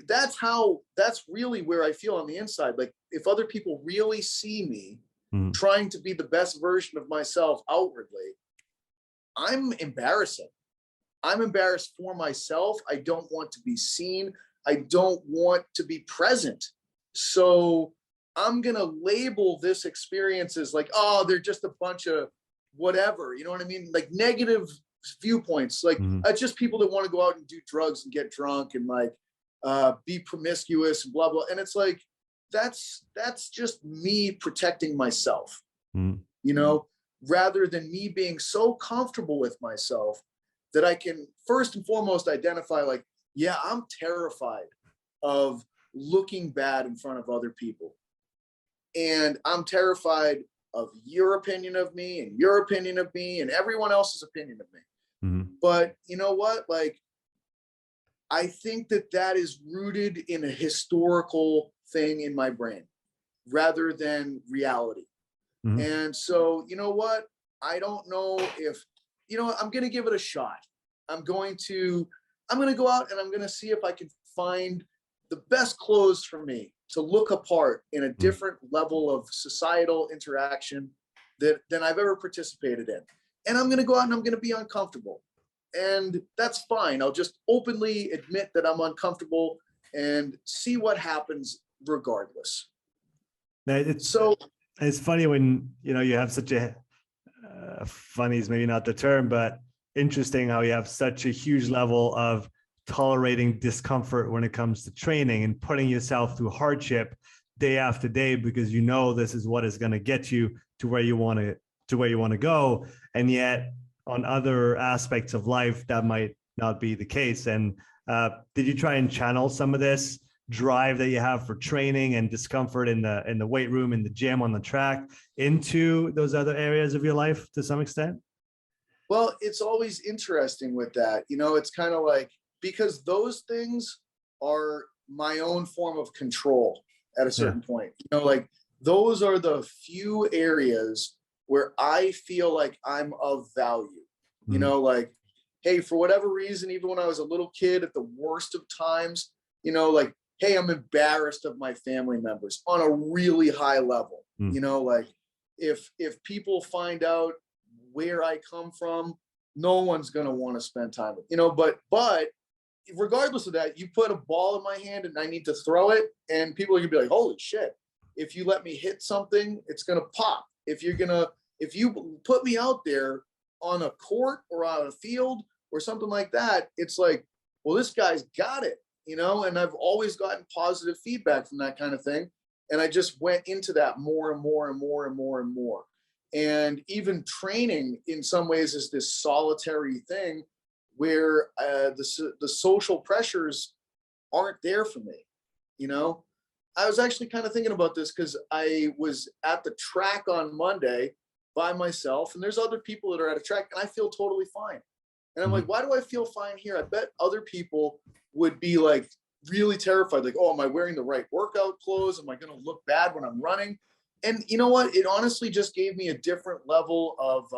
that's really where I feel on the inside. Like, if other people really see me trying to be the best version of myself outwardly, I'm embarrassing. I'm embarrassed for myself. I don't want to be seen. I don't want to be present. So I'm going to label this experience as like, oh, they're just a bunch of whatever, you know what I mean? Like, negative viewpoints. Like, it's just people that want to go out and do drugs and get drunk and like be promiscuous and blah, blah. And it's like, that's just me protecting myself, you know, rather than me being so comfortable with myself that I can first and foremost identify like, yeah, I'm terrified of looking bad in front of other people. And I'm terrified of your opinion of me and your opinion of me and everyone else's opinion of me. But you know what? Like, I think that is rooted in a historical thing in my brain rather than reality. And so, you know what? I don't know if, you know, I'm going to give it a shot. I'm going to go out and I'm going to see if I can find the best clothes for me to look apart in a different level of societal interaction than I've ever participated in. And I'm going to go out and I'm going to be uncomfortable. And that's fine. I'll just openly admit that I'm uncomfortable and see what happens regardless. It's funny when, you know, you have such a funny is maybe not the term, but interesting how you have such a huge level of tolerating discomfort when it comes to training and putting yourself through hardship day after day, because you know this is what is going to get you to where you want to go. And yet on other aspects of life, that might not be the case. And did you try and channel some of this drive that you have for training and discomfort in the weight room, in the gym, on the track, into those other areas of your life to some extent? Well, it's always interesting with that. You know, it's kind of like, because those things are my own form of control at a certain point. You know, like, those are the few areas where I feel like I'm of value. You know, like, hey, for whatever reason, even when I was a little kid at the worst of times, you know, like, hey, I'm embarrassed of my family members on a really high level. You know, like, if people find out where I come from, no one's going to want to spend time with, you know, but regardless of that, you put a ball in my hand and I need to throw it, and people are gonna be like, holy shit, if you let me hit something, it's gonna pop. If you put me out there on a court or on a field or something like that, it's like, well, this guy's got it, you know. And I've always gotten positive feedback from that kind of thing, and I just went into that more and more and more and more and more. And even training in some ways is this solitary thing where the social pressures aren't there for me. You know, I was actually kind of thinking about this because I was at the track on Monday by myself, and there's other people that are at a track, and I feel totally fine. And I'm like, why do I feel fine here? I bet other people would be like really terrified, like, oh, am I wearing the right workout clothes? Am I going to look bad when I'm running? And you know what? It honestly just gave me a different level of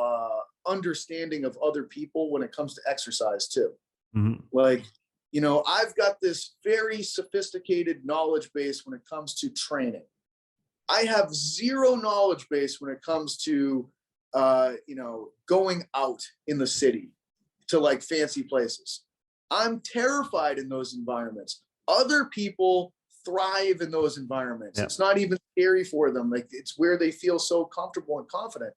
understanding of other people when it comes to exercise too. Mhm. Like, you know, I've got this very sophisticated knowledge base when it comes to training. I have zero knowledge base when it comes to, you know, going out in the city to like fancy places. I'm terrified in those environments. Other people thrive in those environments. Yeah. It's not even scary for them. Like it's where they feel so comfortable and confident.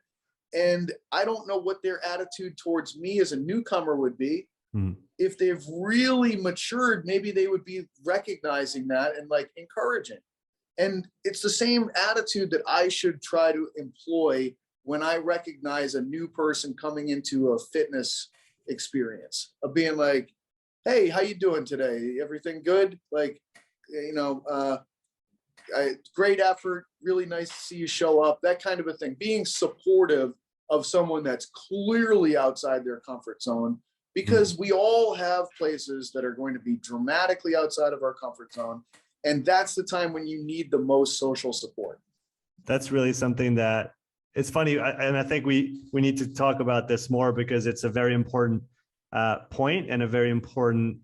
And I don't know what their attitude towards me as a newcomer would be. Mhm. If they've really matured, maybe they would be recognizing that and like encouraging. And it's the same attitude that I should try to employ when I recognize a new person coming into a fitness experience, of being like, hey, how you doing today? Everything good? Like, you know, great effort, really nice to see you show up, that kind of a thing. Being supportive of someone that's clearly outside their comfort zone, because we all have places that are going to be dramatically outside of our comfort zone. And that's the time when you need the most social support. That's really something that it's funny. And I think we need to talk about this more because it's a very important point and a very important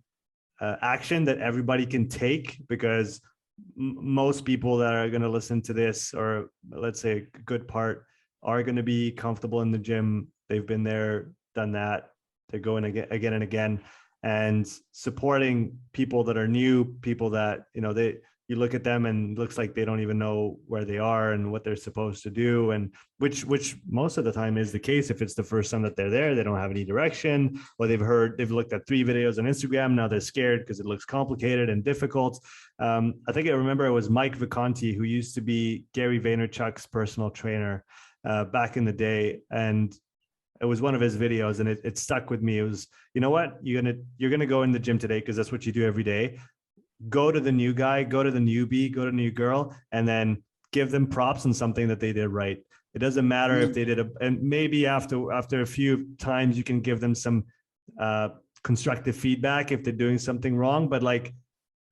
action that everybody can take, because most people that are going to listen to this, or let's say a good part, are going to be comfortable in the gym. They've been there, done that. They're going again and again, and supporting people that are new, people that, you know, you look at them and it looks like they don't even know where they are and what they're supposed to do. And which most of the time is the case. If it's the first time that they're there, they don't have any direction, or they've looked at 3 videos on Instagram. Now they're scared because it looks complicated and difficult. I think I remember it was Mike Viconti, who used to be Gary Vaynerchuk's personal trainer back in the day. And it was one of his videos, and it stuck with me. It was, you know what, you're gonna go in the gym today because that's what you do every day. Go to the new guy, go to the newbie, go to the new girl, and then give them props on something that they did right. It doesn't matter if they did and maybe after a few times you can give them some constructive feedback if they're doing something wrong, but like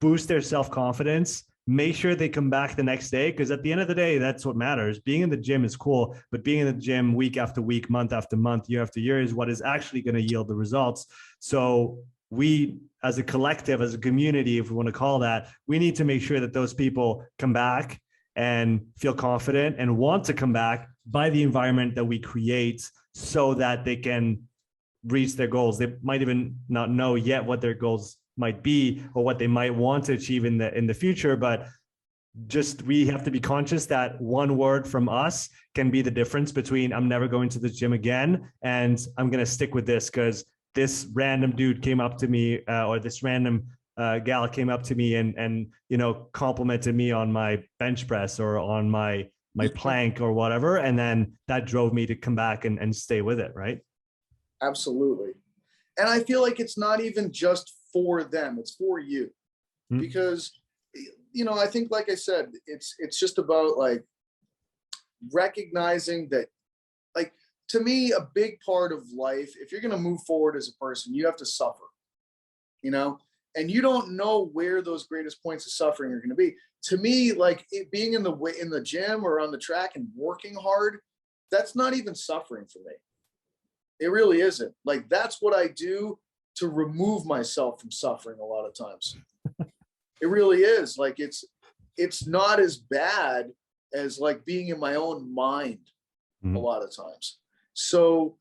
boost their self-confidence. Make sure they come back the next day, because at the end of the day, that's what matters. Being in the gym is cool, but being in the gym week after week, month after month, year after year is what is actually going to yield the results. So we, as a collective, as a community, if we want to call that, we need to make sure that those people come back and feel confident and want to come back by the environment that we create, so that they can reach their goals. They might even not know yet what their goals might be or what they might want to achieve in the future, but just we have to be conscious that one word from us can be the difference between I'm never going to the gym again and I'm going to stick with this because this random dude came up to me or this random gal came up to me and you know, complimented me on my bench press or on my plank or whatever, and then that drove me to come back and stay with it. Right? Absolutely. And I feel like it's not even just for them, it's for you. Because, you know, I think, like I said, it's just about like recognizing that, like, to me, a big part of life, if you're going to move forward as a person, you have to suffer, you know, and you don't know where those greatest points of suffering are going to be. To me, like being in the gym or on the track and working hard, that's not even suffering for me. It really isn't. Like, that's what I do to remove myself from suffering a lot of times. It really is. Like, it's not as bad as like being in my own mind a lot of times. So,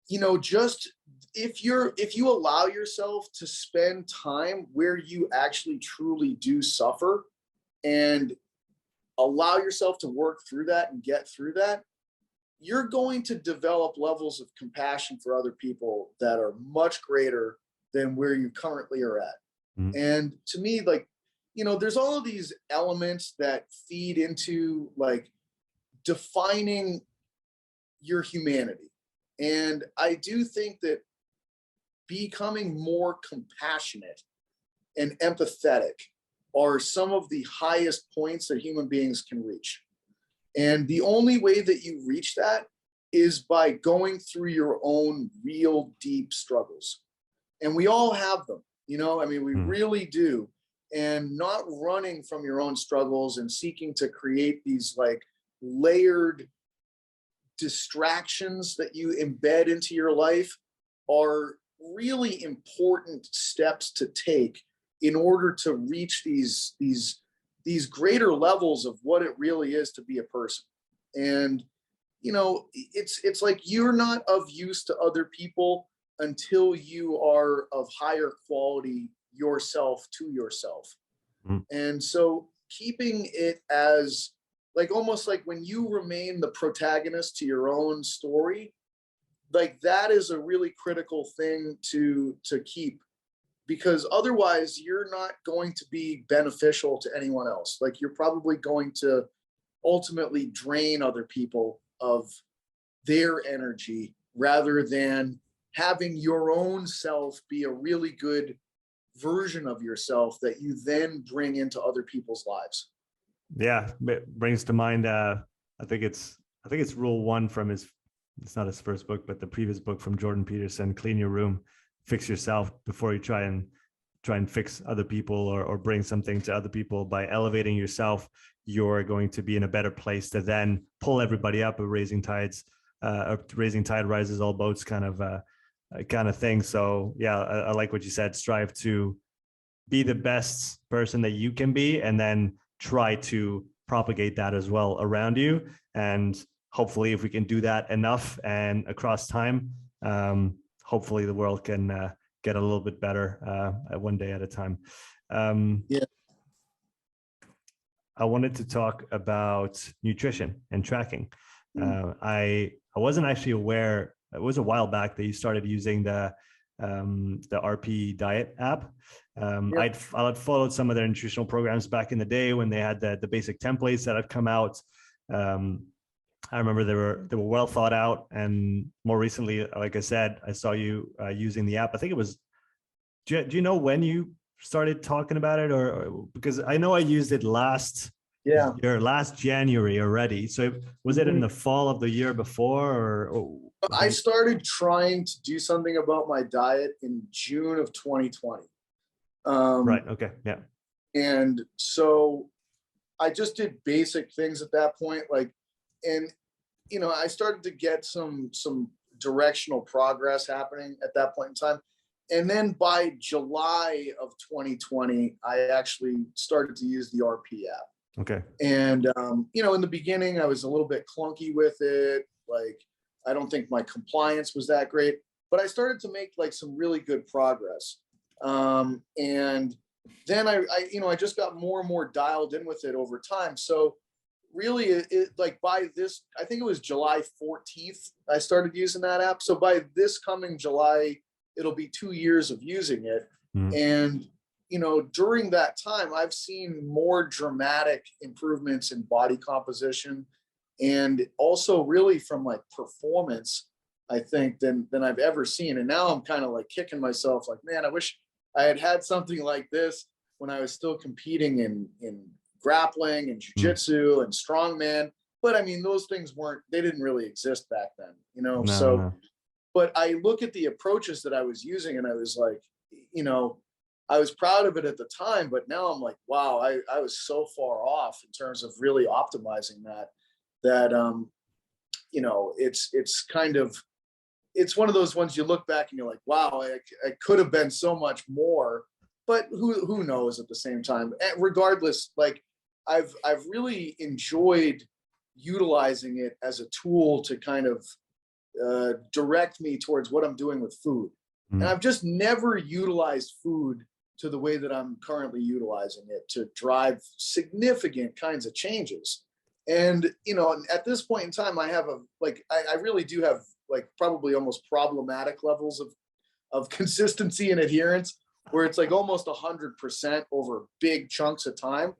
you know, just if you allow yourself to spend time where you actually truly do suffer and allow yourself to work through that and get through that, you're going to develop levels of compassion for other people that are much greater than where you currently are at. And to me, like, you know, there's all of these elements that feed into like defining your humanity. And I do think that becoming more compassionate and empathetic are some of the highest points that human beings can reach. And the only way that you reach that is by going through your own real deep struggles. And we all have them, you know, I mean, we really do. And not running from your own struggles and seeking to create these like layered distractions that you embed into your life are really important steps to take in order to reach these greater levels of what it really is to be a person. And you know, it's like you're not of use to other people until you are of higher quality yourself to yourself. And so keeping it as like almost like when you remain the protagonist to your own story, like that is a really critical thing to keep, because otherwise you're not going to be beneficial to anyone else. Like you're probably going to ultimately drain other people of their energy rather than having your own self be a really good version of yourself that you then bring into other people's lives. Yeah, it brings to mind I think it's rule 1 from it's not his first book, but the previous book from Jordan Peterson: clean your room, fix yourself before you try and fix other people or bring something to other people. By elevating yourself, you're going to be in a better place to then pull everybody up. Raising tide rises all boats kind of thing. So yeah, I like what you said. Strive to be the best person that you can be, and then try to propagate that as well around you. And hopefully if we can do that enough and across time, hopefully the world can get a little bit better one day at a time. Yeah. I wanted to talk about nutrition and tracking. I wasn't actually aware, it was a while back that you started using the RP Diet app. I'd followed some of their nutritional programs back in the day when they had the basic templates that had come out. I remember they were well thought out, and more recently, like I said, I saw you using the app. I think it was. Do you know when you started talking about it, or because I know I used it last January already. So was it in the fall of the year before, or I started trying to do something about my diet in June of 2020. Right. Okay. Yeah. And so I just did basic things at that point, like, and you know, I started to get some directional progress happening at that point in time. And then by July of 2020, I actually started to use the RP app. Okay. And you know, in the beginning, I was a little bit clunky with it. Like, I don't think my compliance was that great, but I started to make like some really good progress. And then I just got more and more dialed in with it over time. So really, it like by this, I think it was July 14th, I started using that app. So by this coming July, it'll be 2 years of using it. And you know, during that time, I've seen more dramatic improvements in body composition, and also really from like performance, I think, than I've ever seen. And now I'm kind of like kicking myself, like, man, I wish I had something like this when I was still competing in grappling and jiu-jitsu and strongman. But I mean, those things they didn't really exist back then, you know? No. But I look at the approaches that I was using and I was like, you know, I was proud of it at the time, but now I'm like, wow, I was so far off in terms of really optimizing that, you know, it's kind of, it's one of those ones you look back and you're like, wow, I could have been so much more, but who knows at the same time. And regardless, like I've really enjoyed utilizing it as a tool to kind of direct me towards what I'm doing with food. And I've just never utilized food to the way that I'm currently utilizing it to drive significant kinds of changes. And, you know, at this point in time, I have I really do have like probably almost problematic levels of consistency and adherence, where it's like almost 100% over big chunks of time.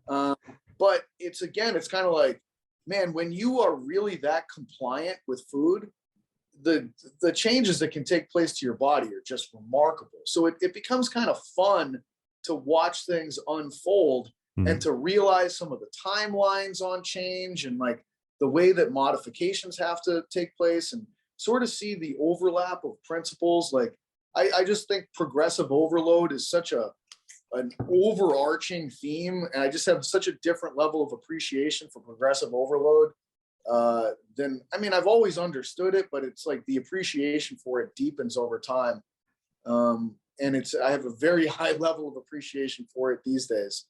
But it's kind of like, man, when you are really that compliant with food, the changes that can take place to your body are just remarkable. So it becomes kind of fun to watch things unfold and to realize some of the timelines on change and like the way that modifications have to take place, and sort of see the overlap of principles. Like I just think progressive overload is such an overarching theme, and I just have such a different level of appreciation for progressive overload than, I mean, I've always understood it, but it's like the appreciation for it deepens over time. And I have a very high level of appreciation for it these days.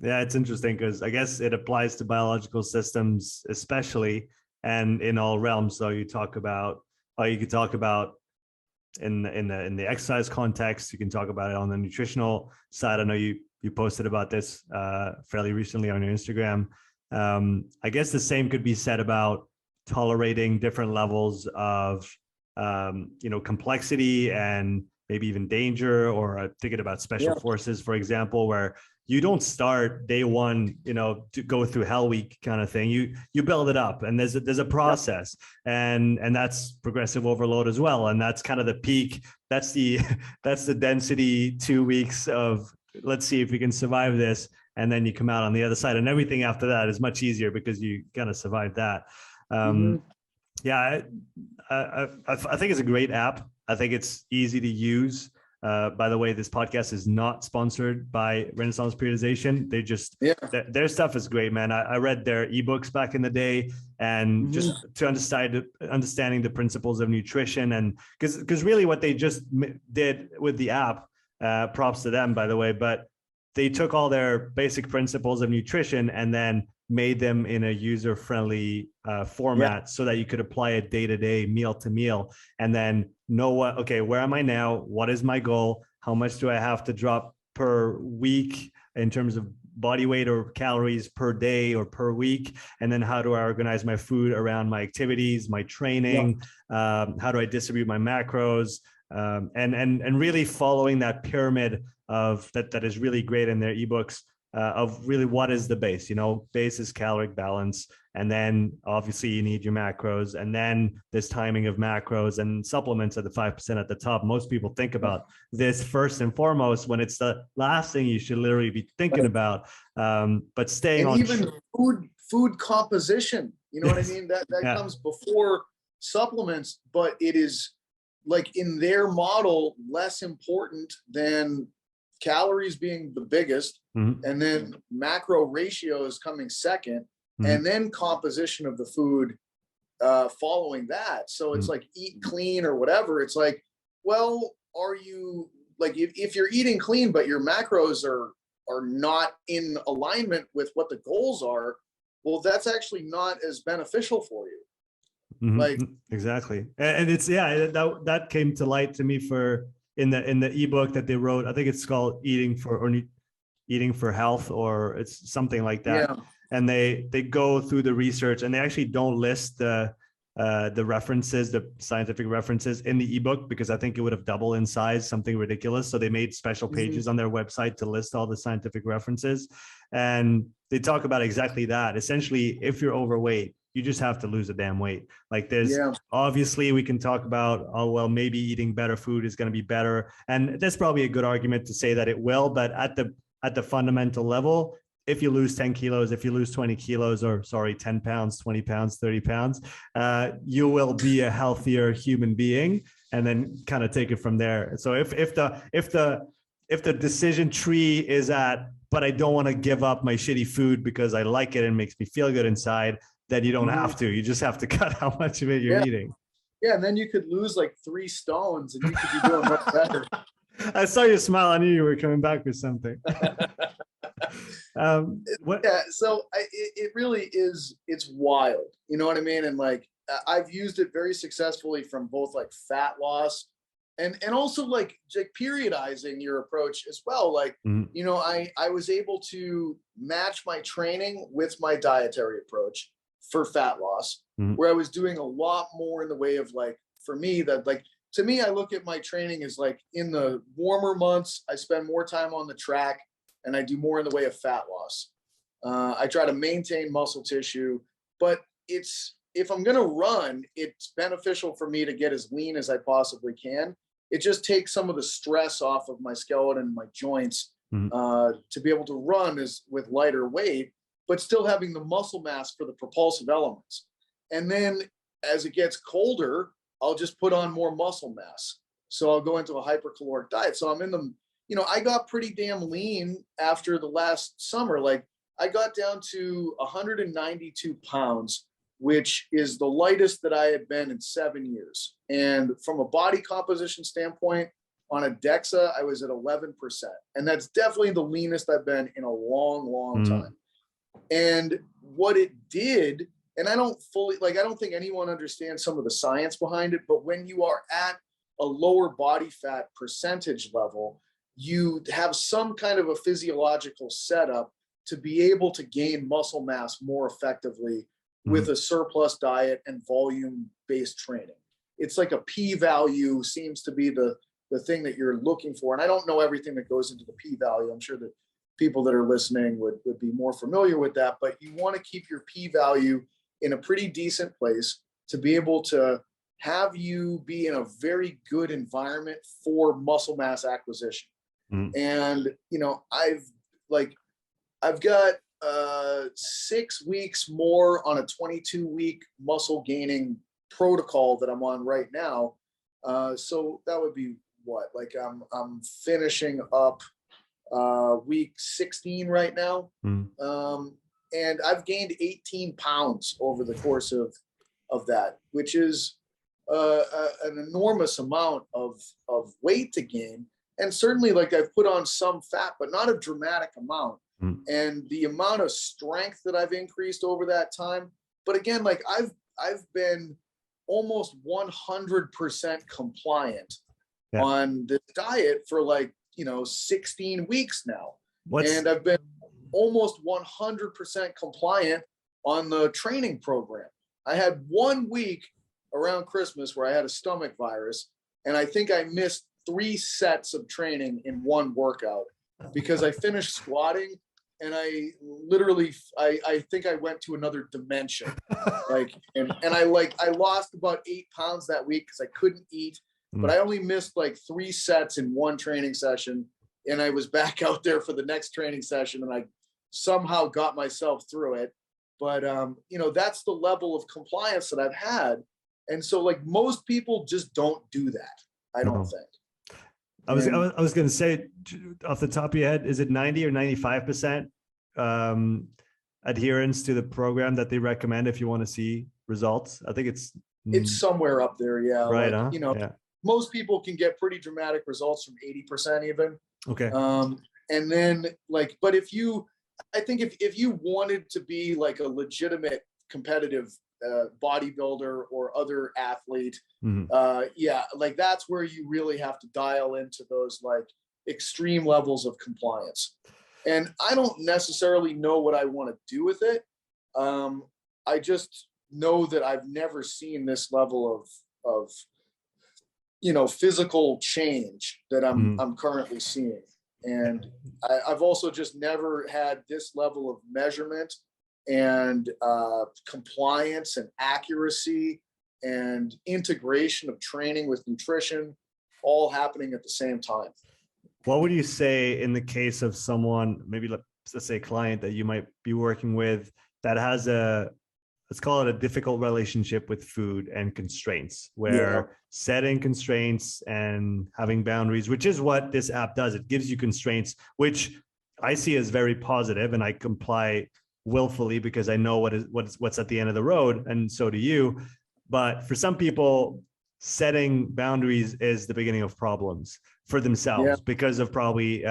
Yeah, it's interesting because I guess it applies to biological systems, especially, and in all realms. So you could talk about in the exercise context. You can talk about it on the nutritional side. I know you posted about this fairly recently on your Instagram. I guess the same could be said about tolerating different levels of complexity and maybe even danger, or thinking about special forces, for example, where you don't start day one, to go through hell week kind of thing. You build it up, and there's a process, and that's progressive overload as well. And that's kind of the peak. That's the density 2 weeks of, let's see if we can survive this. And then you come out on the other side, and everything after that is much easier because you kind of survived that. Yeah, I think it's a great app. I think it's easy to use. By the way, this podcast is not sponsored by Renaissance Periodization. They just, their stuff is great, man. I read their ebooks back in the day, and just to understanding the principles of nutrition, and because really what they just did with the app, props to them, by the way, but they took all their basic principles of nutrition and then made them in a user-friendly format so that you could apply it day-to-day, meal to meal, and then know where am I now? What is my goal? How much do I have to drop per week in terms of body weight or calories per day or per week? And then how do I organize my food around my activities, my training? How do I distribute my macros? And really following that pyramid of that is really great in their ebooks, of really what is the base. Base is caloric balance, and then obviously you need your macros, and then there's timing of macros and supplements at the 5% at the top. Most people think about this first and foremost, when it's the last thing you should literally be thinking about. But staying and on even food composition, you know what I mean? That comes before supplements, but it is, like, in their model, less important than calories being the biggest, and then macro ratios coming second, and then composition of the food following that. So it's like eat clean or whatever. It's like, well, are you, like, if you're eating clean but your macros are not in alignment with what the goals are, well, that's actually not as beneficial for you. Like, exactly. And it's that came to light to me in the ebook that they wrote. I think it's called Eating for Health, or it's something like that. And they go through the research, and they actually don't list the references, the scientific references in the ebook, because I think it would have doubled in size, something ridiculous. So they made special pages on their website to list all the scientific references. And they talk about exactly that. Essentially, if you're overweight, you just have to lose a damn weight. Like, there's obviously, we can talk about, maybe eating better food is going to be better. And that's probably a good argument to say that it will, but at the fundamental level, if you lose 10 kilos, if you lose 20 kilos, 10 pounds, 20 pounds, 30 pounds, you will be a healthier human being, and then kind of take it from there. So if the decision tree is at, but I don't want to give up my shitty food because I like it and makes me feel good inside, then you don't have to. You just have to cut how much of it you're eating. Yeah, and then you could lose like 3 stones and you could be doing much better. I saw your smile. I knew you were coming back with something. So it really is, it's wild. You know what I mean? And like, I've used it very successfully from both like fat loss and also like periodizing your approach as well. Like, I was able to match my training with my dietary approach for fat loss, where I was doing a lot more in the way of, like, for me, that, like, to me, I look at my training as, like, in the warmer months, I spend more time on the track and I do more in the way of fat loss. I try to maintain muscle tissue, but it's if I'm going to run, it's beneficial for me to get as lean as I possibly can. It just takes some of the stress off of my skeleton and my joints to be able to run with lighter weight, but still having the muscle mass for the propulsive elements. And then as it gets colder, I'll just put on more muscle mass. So I'll go into a hypercaloric diet. So I'm in the, I got pretty damn lean after the last summer. Like I got down to 192 pounds, which is the lightest that I had been in 7 years. And from a body composition standpoint, on a DEXA, I was at 11%. And that's definitely the leanest I've been in a long, long time. And what it did, and I don't think anyone understands some of the science behind it, but when you are at a lower body fat percentage level, you have some kind of a physiological setup to be able to gain muscle mass more effectively with a surplus diet and volume-based training. It's like a p-value seems to be the thing that you're looking for. And I don't know everything that goes into the p-value. I'm sure that people that are listening would be more familiar with that, but you want to keep your p-value in a pretty decent place to be able to have you be in a very good environment for muscle mass acquisition. And, I've got 6 weeks more on a 22-week muscle gaining protocol that I'm on right now. So that would be what, I'm finishing up week 16 right now. And I've gained 18 pounds over the course of that, which is an enormous amount of weight to gain. And certainly I've put on some fat, but not a dramatic amount. And the amount of strength that I've increased over that time. But again, I've been almost 100% compliant on this diet for 16 weeks now. And I've been almost 100% compliant on the training program. I had 1 week around Christmas where I had a stomach virus, and I think I missed 3 sets of training in one workout because I finished squatting and I literally, I think I went to another dimension. And I lost about 8 pounds that week because I couldn't eat, but I only missed 3 sets in one training session. And I was back out there for the next training session, and I somehow got myself through it. But, that's the level of compliance that I've had. And so most people just don't do that. I don't think. I was going to say, off the top of your head, is it 90 or 95% adherence to the program that they recommend if you want to see results? I think it's somewhere up there. Yeah. Right. Most people can get pretty dramatic results from 80% even. Okay. And then but if you wanted to be a legitimate competitive bodybuilder or other athlete, that's where you really have to dial into those extreme levels of compliance. And I don't necessarily know what I want to do with it. I just know that I've never seen this level of physical change that I'm currently seeing. And I've also just never had this level of measurement and compliance and accuracy and integration of training with nutrition all happening at the same time. What would you say in the case of someone, maybe let's say a client that you might be working with that has let's call it a difficult relationship with food and constraints, where setting constraints and having boundaries, which is what this app does. It gives you constraints, which I see as very positive, and I comply willfully because I know what's at the end of the road, and so do you. But for some people, setting boundaries is the beginning of problems for themselves because of probably,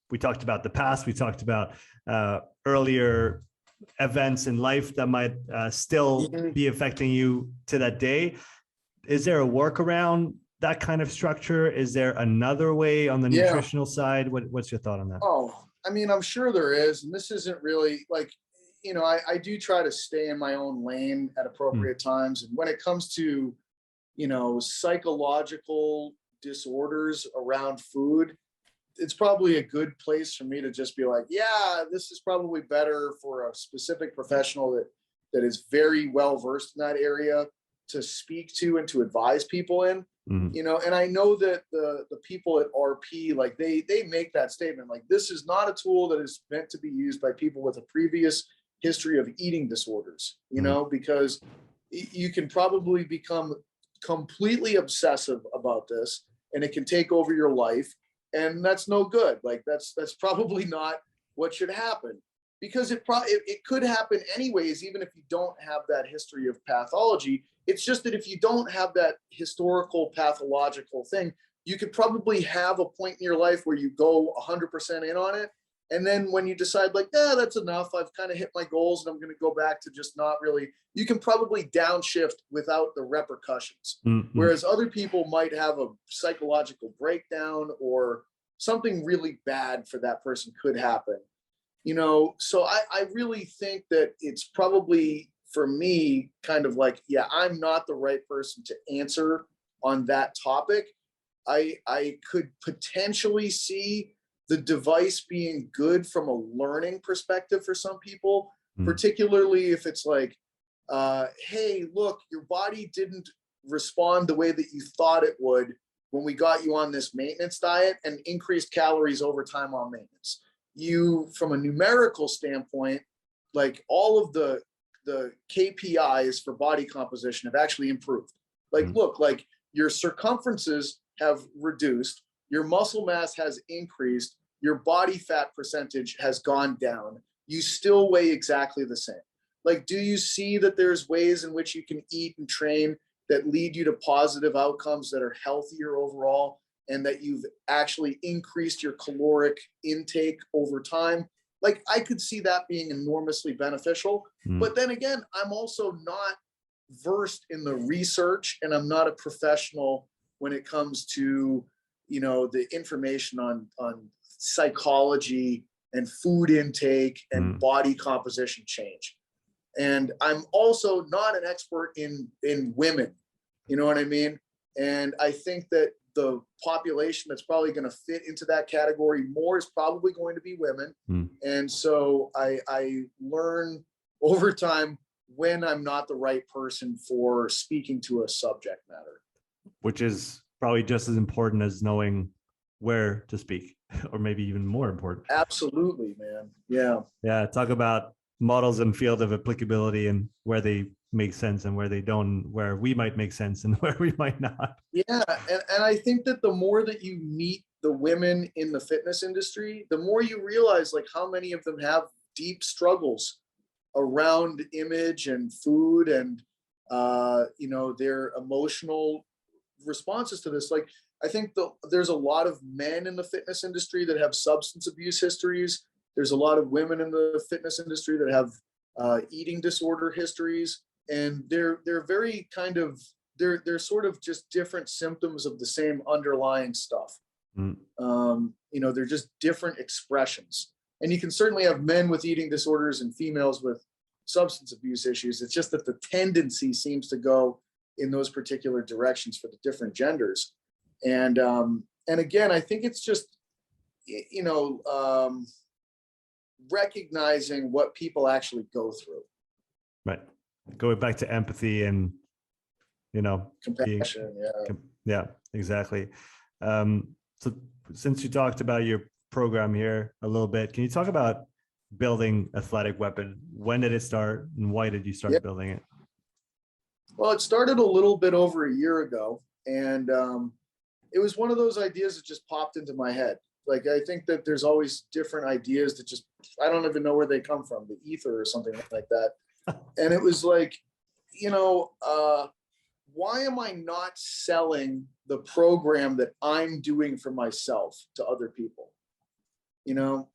we talked about the past, we talked about earlier events in life that might still be affecting you to that day. Is there a workaround that kind of structure? Is there another way on the nutritional side? What's your thought on that? Oh, I mean, I'm sure there is. And this isn't really I do try to stay in my own lane at appropriate times. And when it comes to, psychological disorders around food, it's probably a good place for me to just be this is probably better for a specific professional that that is very well versed in that area to speak to and to advise people in. You know, and I know that the people at RP, like they make that statement, like this is not a tool that is meant to be used by people with a previous history of eating disorders, you know, because you can probably become completely obsessive about this and it can take over your life, and that's no good. Like that's probably not what should happen, because it could happen anyways, even if you don't have that history of pathology. It's just that if you don't have that historical pathological thing, you could probably have a point in your life where you go 100% in on it. And then when you decide like, yeah, that's enough, I've kind of hit my goals and I'm going to go back to just not really, you can probably downshift without the repercussions. Whereas other people might have a psychological breakdown or something really bad for that person could happen. You know, so I really think that it's probably, for me, kind of like, yeah, I'm not the right person to answer on that topic. I could potentially see the device being good from a learning perspective for some people, particularly if it's like, hey, look, your body didn't respond the way that you thought it would when we got you on this maintenance diet and increased calories over time on maintenance. You, from a numerical standpoint, like all of the KPIs for body composition have actually improved. Like, look, like your circumferences have reduced, your muscle mass has increased, your body fat percentage has gone down. You still weigh exactly the same. Like, do you see that there's ways in which you can eat and train that lead you to positive outcomes that are healthier overall, and that you've actually increased your caloric intake over time? Like, I could see that being enormously beneficial. But then again, I'm also not versed in the research, and I'm not a professional when it comes to, you know, the information on psychology and food intake and body composition change. And I'm also not an expert in women, you know what I mean? And I think that the population that's probably going to fit into that category more is probably going to be women. And so I learn over time when I'm not the right person for speaking to a subject matter. Which is probably just as important as knowing where to speak, or maybe even more important. Absolutely, man. Yeah. Yeah. Talk about models and field of applicability and where they make sense and where they don't, where we might make sense and where we might not. Yeah. And I think that the more that you meet the women in the fitness industry, the more you realize like how many of them have deep struggles around image and food and, you know, their emotional responses to this. Like, I think there's a lot of men in the fitness industry that have substance abuse histories. There's a lot of women in the fitness industry that have eating disorder histories. And they're very kind of, they're sort of just different symptoms of the same underlying stuff. You know, they're just different expressions. And you can certainly have men with eating disorders and females with substance abuse issues. It's just that the tendency seems to go in those particular directions for the different genders. And again, I think it's just, you know, recognizing what people actually go through. Right. Going back to empathy and, you know, compassion. Yeah, exactly. So since you talked about your program here a little bit, can you talk about building Athletic Weapon? When did it start and why did you start building it? Well, it started a little bit over a year ago, and it was one of those ideas that just popped into my head. Like, I think that there's always different ideas that just, I don't even know where they come from, the ether or something like that. And it was like, you know, why am I not selling the program that I'm doing for myself to other people? You know,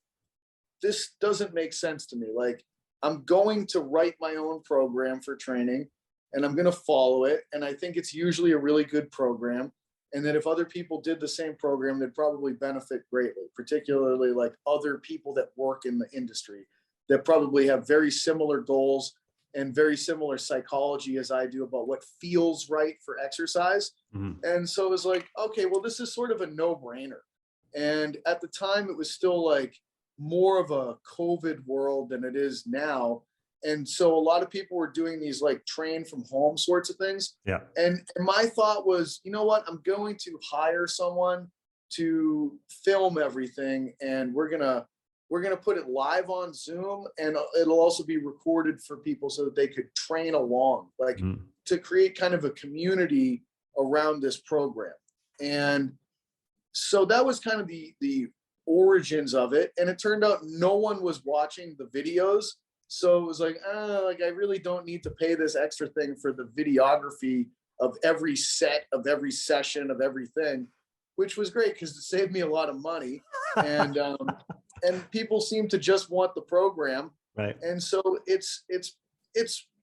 this doesn't make sense to me. Like, I'm going to write my own program for training and I'm going to follow it. And I think it's usually a really good program. And that if other people did the same program, they'd probably benefit greatly, particularly like other people that work in the industry that probably have very similar goals and very similar psychology as I do about what feels right for exercise. And so it was like, okay, well, this is sort of a no-brainer. And at the time, it was still like more of a COVID world than it is now. And so a lot of people were doing these like train from home sorts of things. Yeah. And my thought was, you know what, I'm going to hire someone to film everything, and we're gonna put it live on Zoom, and it'll also be recorded for people so that they could train along, like to create kind of a community around this program. And so that was kind of the origins of it. And it turned out no one was watching the videos. So it was like I really don't need to pay this extra thing for the videography of every set, of every session, of everything, which was great because it saved me a lot of money. And people seem to just want the program. Right. And so it's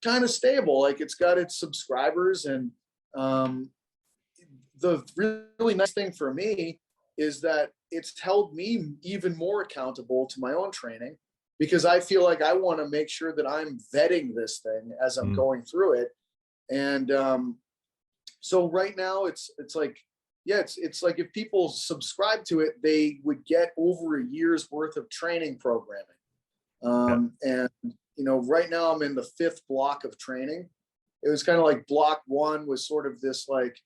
kind of stable. Like it's got its subscribers. And the really nice thing for me is that it's held me even more accountable to my own training, because I feel like I want to make sure that I'm vetting this thing as I'm going through it. And so right now it's like, yeah, it's like if people subscribe to it, they would get over a year's worth of training programming. And, you know, right now I'm in the 5th block of training. It was kind of like block 1 was sort of this like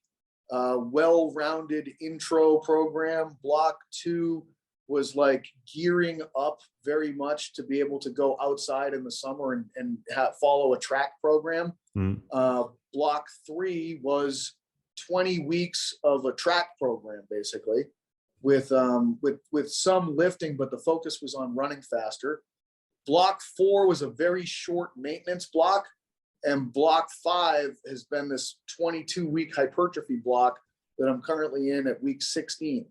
well-rounded intro program. Block 2 was like gearing up very much to be able to go outside in the summer and follow a track program. Block 3 was 20 weeks of a track program, basically, with some lifting, but the focus was on running faster. Block 4 was a very short maintenance block, and block 5 has been this 22-week hypertrophy block that I'm currently in at week 16.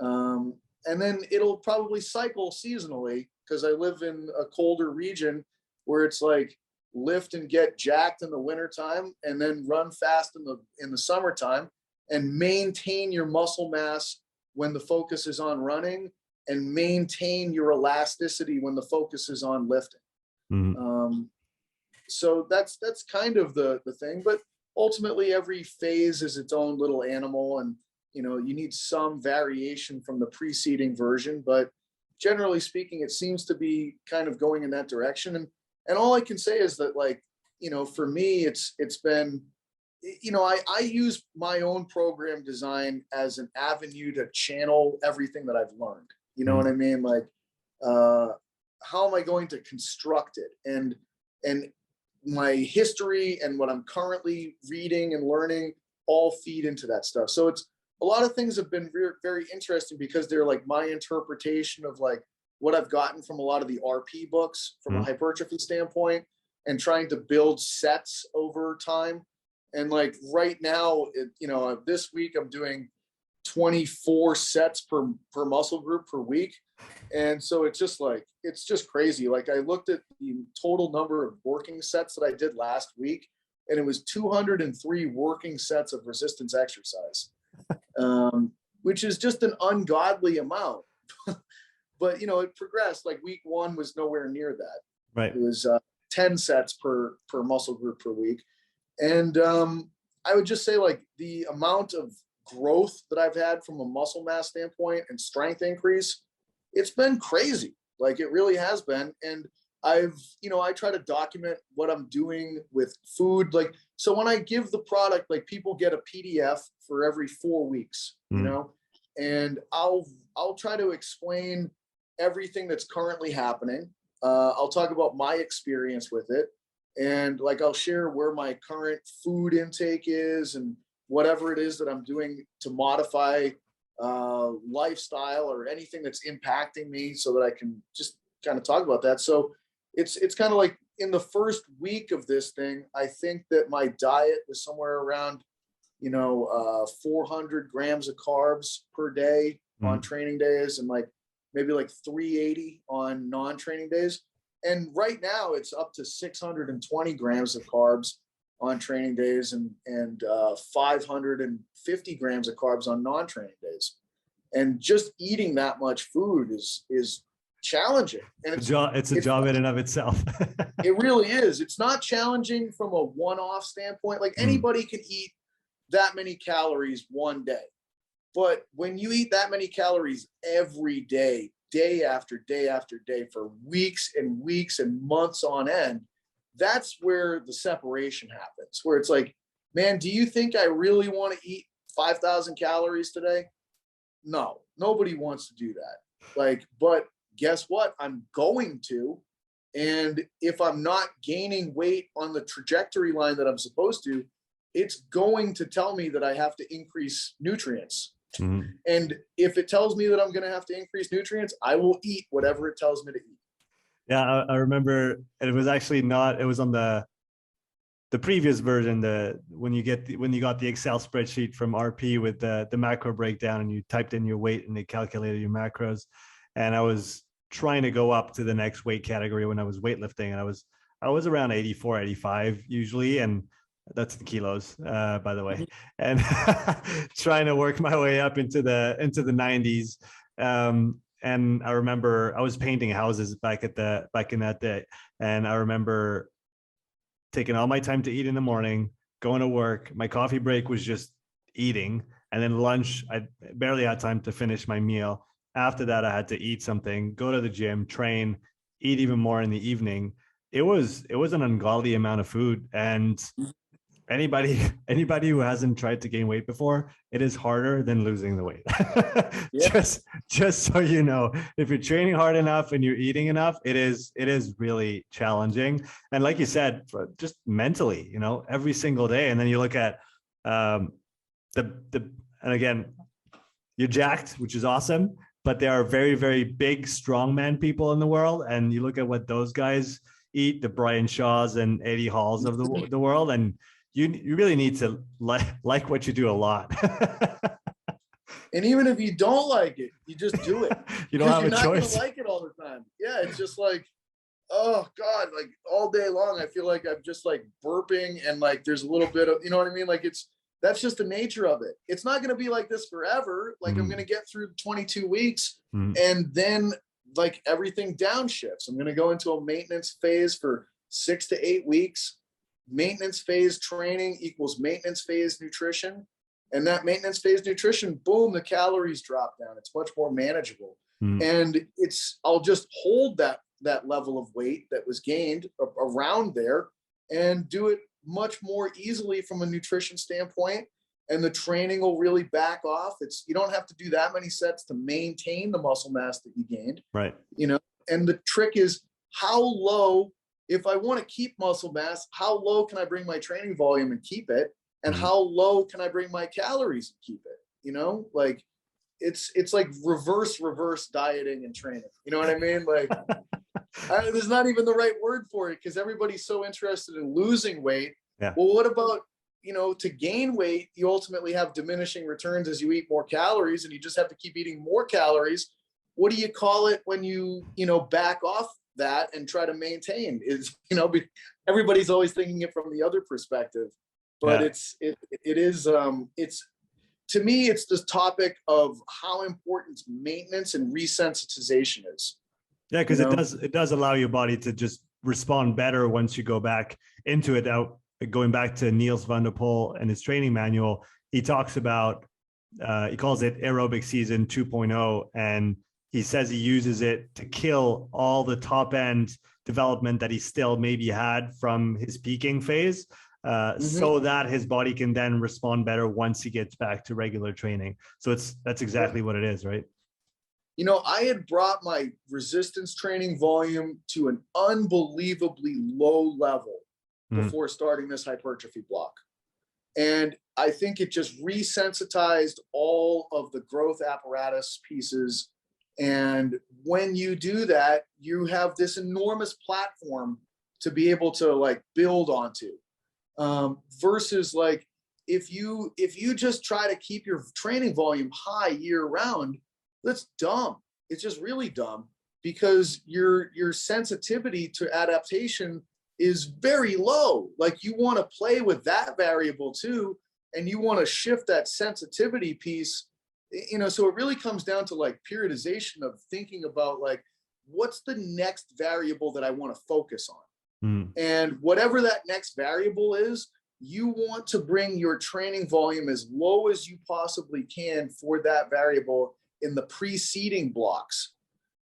And then it'll probably cycle seasonally, because I live in a colder region where it's like lift and get jacked in the wintertime and then run fast in the summertime, and maintain your muscle mass when the focus is on running, and maintain your elasticity when the focus is on lifting. So that's kind of the thing, but ultimately every phase is its own little animal, and you know, you need some variation from the preceding version, but generally speaking, it seems to be kind of going in that direction. And all I can say is that, like, you know, for me, it's been, you know, I use my own program design as an avenue to channel everything that I've learned. You know what I mean? Like, how am I going to construct it? And my history and what I'm currently reading and learning all feed into that stuff. So it's, a lot of things have been very interesting, because they're like my interpretation of like what I've gotten from a lot of the RP books from a hypertrophy standpoint, and trying to build sets over time. And like right now, you know, this week I'm doing 24 sets per muscle group per week. And so it's just like, it's just crazy. Like I looked at the total number of working sets that I did last week, and it was 203 working sets of resistance exercise. Which is just an ungodly amount. But, you know, it progressed. Like week 1 was nowhere near that. Right. It was 10 sets per muscle group per week. And I would just say, like, the amount of growth that I've had from a muscle mass standpoint and strength increase, it's been crazy. Like it really has been. And you know, I try to document what I'm doing with food. Like, so when I give the product, like people get a PDF for every 4 weeks, you know, and I'll try to explain everything that's currently happening. I'll talk about my experience with it, and like, I'll share where my current food intake is and whatever it is that I'm doing to modify lifestyle or anything that's impacting me, so that I can just kind of talk about that. So it's kind of like, in the first week of this thing, I think that my diet was somewhere around, you know, 400 grams of carbs per day on training days, and like maybe like 380 on non-training days. And right now it's up to 620 grams of carbs on training days, and 550 grams of carbs on non-training days. And just eating that much food is challenging. And it's a job in and of itself. It really is. It's not challenging from a one-off standpoint. Like anybody can eat that many calories one day. But when you eat that many calories every day, day after day after day, for weeks and weeks and months on end, that's where the separation happens, where it's like, man, do you think I really want to eat 5,000 calories today? No, nobody wants to do that. Like, but guess what? I'm going to. And if I'm not gaining weight on the trajectory line that I'm supposed to, it's going to tell me that I have to increase nutrients. Mhm. And if it tells me that I'm going to have to increase nutrients, I will eat whatever it tells me to eat. Yeah, I remember it was actually not, it was on the previous version, when you got the Excel spreadsheet from RP with the macro breakdown, and you typed in your weight and they calculated your macros. And I was trying to go up to the next weight category when I was weightlifting, and I was around 84, 85 usually, and that's the kilos, by the way, and trying to work my way up into the 90s. And I remember I was painting houses back in that day, and I remember taking all my time to eat in the morning, going to work. My coffee break was just eating, and then lunch, I barely had time to finish my meal. After that, I had to eat something, go to the gym, train, eat even more in the evening. It was an ungodly amount of food, and anybody who hasn't tried to gain weight before, it is harder than losing the weight. Yeah. just so you know, if you're training hard enough and you're eating enough, it is really challenging. And like you said, just mentally, you know, every single day. And then you look at and again, you're jacked, which is awesome, but there are very, very big strongman people in the world, and you look at what those guys eat, the Brian Shaws and Eddie Halls of the world, and you really need to like what you do a lot. And even if you don't like it, you just do it. You don't have a choice. You're not going to like it all the time. Yeah, it's just like, oh God, like all day long, I feel like I'm just like burping, and like there's a little bit of, you know what I mean? Like that's just the nature of it. It's not going to be like this forever. Like I'm going to get through 22 weeks and then like everything downshifts. I'm going to go into a maintenance phase for 6 to 8 weeks. Maintenance phase training equals maintenance phase nutrition. And that maintenance phase nutrition, boom, the calories drop down. It's much more manageable. And I'll just hold that level of weight that was gained around there and do it much more easily from a nutrition standpoint. And the training will really back off. You don't have to do that many sets to maintain the muscle mass that you gained. Right. You know, and the trick is how low, if I want to keep muscle mass, how low can I bring my training volume and keep it? And how low can I bring my calories and keep it? You know, like it's like reverse dieting and training. You know what I mean? Like there's not even the right word for it, because everybody's so interested in losing weight. Yeah. Well, what about, you know, to gain weight, you ultimately have diminishing returns as you eat more calories, and you just have to keep eating more calories. What do you call it when you back off that and try to maintain? Is, you know, everybody's always thinking it from the other perspective, but Yeah. it's to me, it's this topic of how important maintenance and resensitization is. Yeah, because it does allow your body to just respond better once you go back into it. Out going back to Niels van der Poel and his training manual, he talks about he calls it aerobic season 2.0, and he says he uses it to kill all the top end development that he still maybe had from his peaking phase, so that his body can then respond better once he gets back to regular training. So that's exactly what it is, right? You know, I had brought my resistance training volume to an unbelievably low level before starting this hypertrophy block. And I think it just resensitized all of the growth apparatus pieces. And when you do that, you have this enormous platform to be able to like build onto, versus like, if you just try to keep your training volume high year round, that's dumb. It's just really dumb, because your sensitivity to adaptation is very low. Like you want to play with that variable too, and you want to shift that sensitivity piece, you know. So it really comes down to like periodization of thinking about like, what's the next variable that I want to focus on? And whatever that next variable is, you want to bring your training volume as low as you possibly can for that variable in the preceding blocks.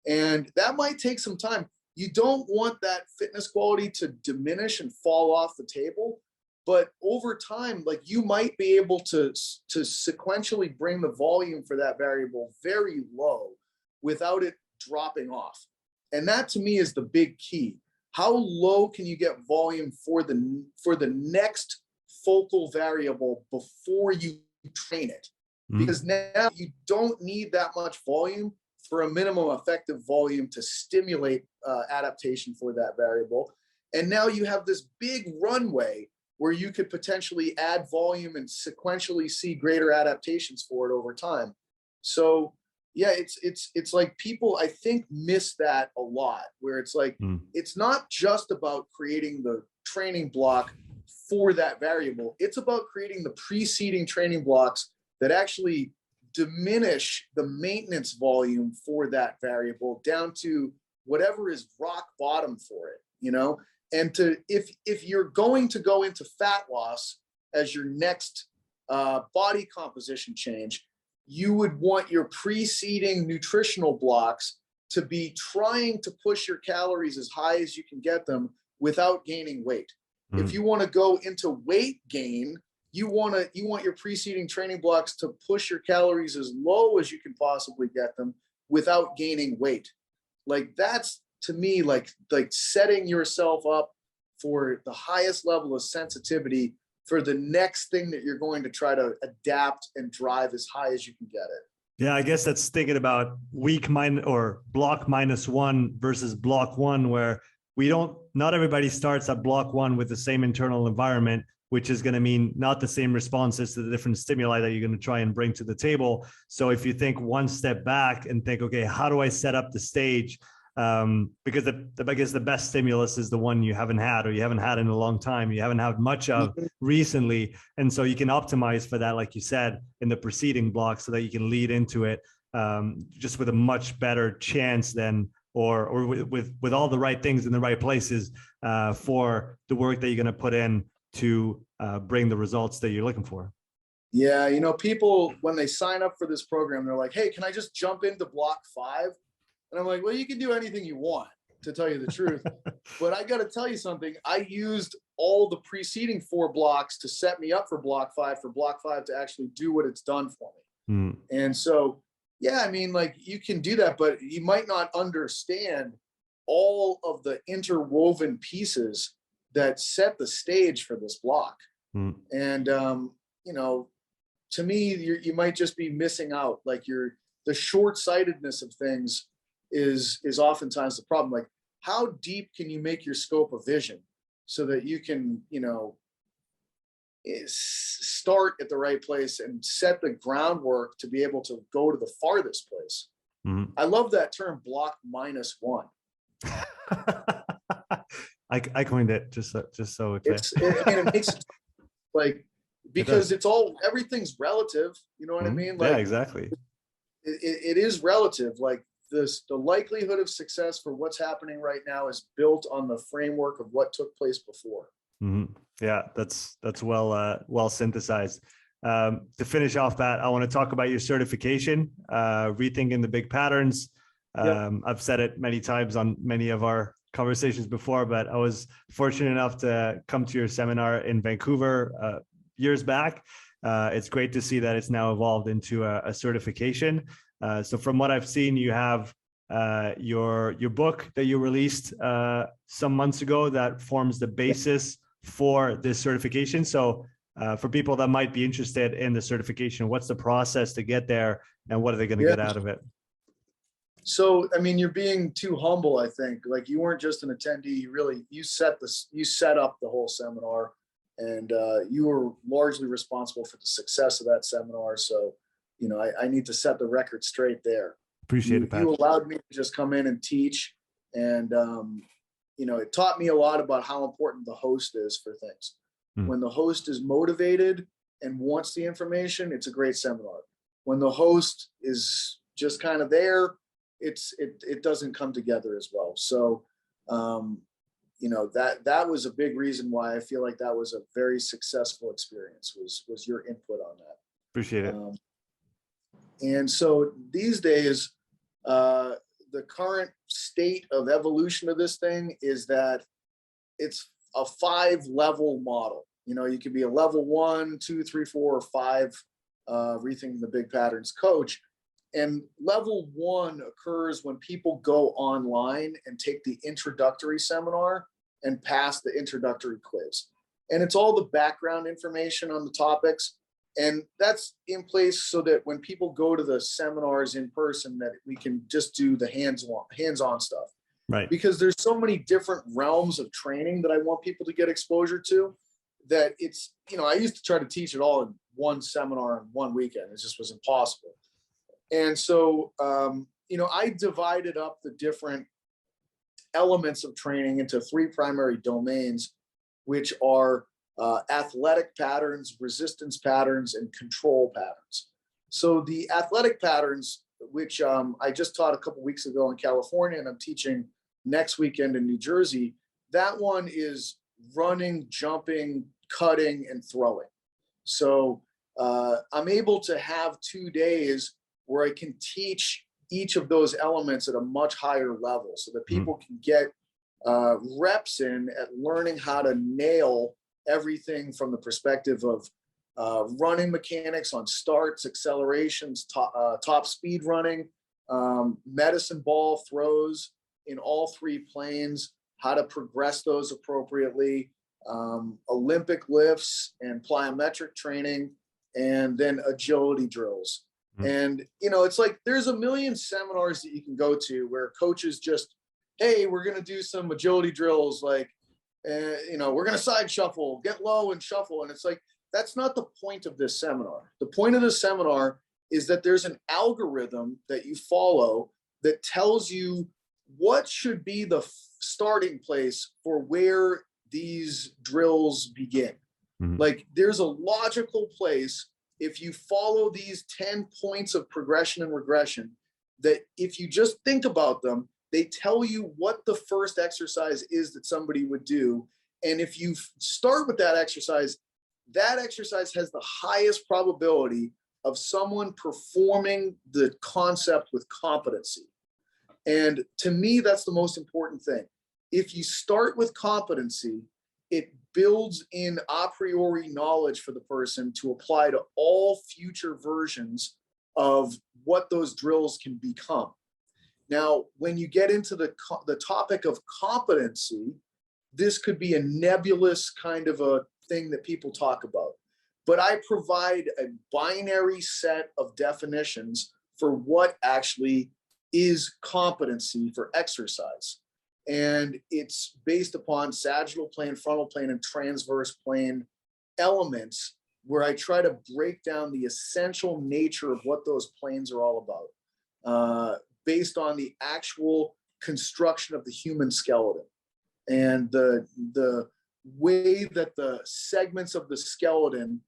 And that might take some time. you don't want that fitness quality to diminish and fall off the table. But over time, like, you might be able to sequentially bring the volume for that variable very low without it dropping off. And that to me is the big key. How low can you get volume for the next focal variable before you train it? Because now you don't need that much volume for a minimum effective volume to stimulate adaptation for that variable. And now you have this big runway where you could potentially add volume and sequentially see greater adaptations for it over time. So yeah, it's like people, I think, miss that a lot, where it's like, it's not just about creating the training block for that variable. It's about creating the preceding training blocks that actually diminish the maintenance volume for that variable down to whatever is rock bottom for it, you know? And if you're going to go into fat loss as your next body composition change, you would want your preceding nutritional blocks to be trying to push your calories as high as you can get them without gaining weight. If you want to go into weight gain, you want your preceding training blocks to push your calories as low as you can possibly get them without gaining weight. Like, that's, to me, like setting yourself up for the highest level of sensitivity for the next thing that you're going to try to adapt and drive as high as you can get it. Yeah, I guess that's thinking about week or block -1 versus block 1, where not everybody starts at block 1 with the same internal environment, which is going to mean not the same responses to the different stimuli that you're going to try and bring to the table. So if you think one step back and think, okay, how do I set up the stage? Because I guess the best stimulus is the one you haven't had, or you haven't had in a long time, you haven't had much of recently. And so you can optimize for that, like you said, in the preceding block, so that you can lead into it just with a much better chance than, or with all the right things in the right places for the work that you're going to put in to bring the results that you're looking for. Yeah, you know, people, when they sign up for this program, they're like, hey, can I just jump into block 5? And I'm like, well, you can do anything you want, to tell you the truth. But I got to tell you something. I used all the preceding 4 blocks to set me up for block 5 to actually do what it's done for me. And so, yeah, I mean, like, you can do that, but you might not understand all of the interwoven pieces that set the stage for this block. And, you know, to me, you might just be missing out. Like, the short-sightedness of things is oftentimes the problem. Like, how deep can you make your scope of vision so that you can, you know, start at the right place and set the groundwork to be able to go to the farthest place. I love that term, block -1. I coined it just so it's it makes it like, because everything's relative, you know what I mean? Like, yeah, exactly. It is relative. Like, the likelihood of success for what's happening right now is built on the framework of what took place before. Yeah, that's well synthesized. To finish off that, I want to talk about your certification, rethinking the big patterns. I've said it many times on many of our conversations before, but I was fortunate enough to come to your seminar in Vancouver years back. It's great to see that it's now evolved into a certification. So from what I've seen, you have your book that you released some months ago that forms the basis for this certification. So for people that might be interested in the certification, what's the process to get there, and what are they going to get out of it? So, I mean, you're being too humble, I think. Like, you weren't just an attendee. You set up the whole seminar, and you were largely responsible for the success of that seminar. So, you know, I need to set the record straight there. Appreciate it, Pat. You allowed me to just come in and teach. And, you know, it taught me a lot about how important the host is for things. When the host is motivated and wants the information, it's a great seminar. When the host is just kind of there, it doesn't come together as well. So, you know, that was a big reason why I feel like that was a very successful experience, was your input on that. Appreciate it. And so these days, the current state of evolution of this thing is that it's a 5-level model. You know, you could be a level 1, 2, 3, 4, or 5 rethinking the big patterns coach. And level 1 occurs when people go online and take the introductory seminar and pass the introductory quiz. And it's all the background information on the topics. And that's in place so that when people go to the seminars in person, that we can just do the hands-on stuff. Right. Because there's so many different realms of training that I want people to get exposure to, that it's, you know, I used to try to teach it all in one seminar in one weekend. It just was impossible. And so, you know, I divided up the different elements of training into 3 primary domains, which are athletic patterns, resistance patterns, and control patterns. So the athletic patterns, which I just taught a couple weeks ago in California, and I'm teaching next weekend in New Jersey, that one is running, jumping, cutting, and throwing. So I'm able to have 2 days where I can teach each of those elements at a much higher level so that people can get reps in at learning how to nail everything from the perspective of running mechanics on starts, accelerations, top speed running, medicine ball throws in all 3 planes, how to progress those appropriately, Olympic lifts and plyometric training, and then agility drills. And, you know, it's like there's a million seminars that you can go to where coaches just, hey, we're going to do some agility drills, like, you know, we're going to side shuffle, get low and shuffle. And it's like, that's not the point of this seminar. The point of this seminar is that there's an algorithm that you follow that tells you what should be the starting place for where these drills begin. Like, there's a logical place if you follow these 10 points of progression and regression, that if you just think about them, they tell you what the first exercise is that somebody would do. And if you start with that exercise has the highest probability of someone performing the concept with competency. And to me, that's the most important thing. If you start with competency, it builds in a priori knowledge for the person to apply to all future versions of what those drills can become. Now, when you get into the topic of competency, this could be a nebulous kind of a thing that people talk about. But I provide a binary set of definitions for what actually is competency for exercise. And it's based upon sagittal plane, frontal plane, and transverse plane elements, where I try to break down the essential nature of what those planes are all about, based on the actual construction of the human skeleton and the way that the segments of the skeleton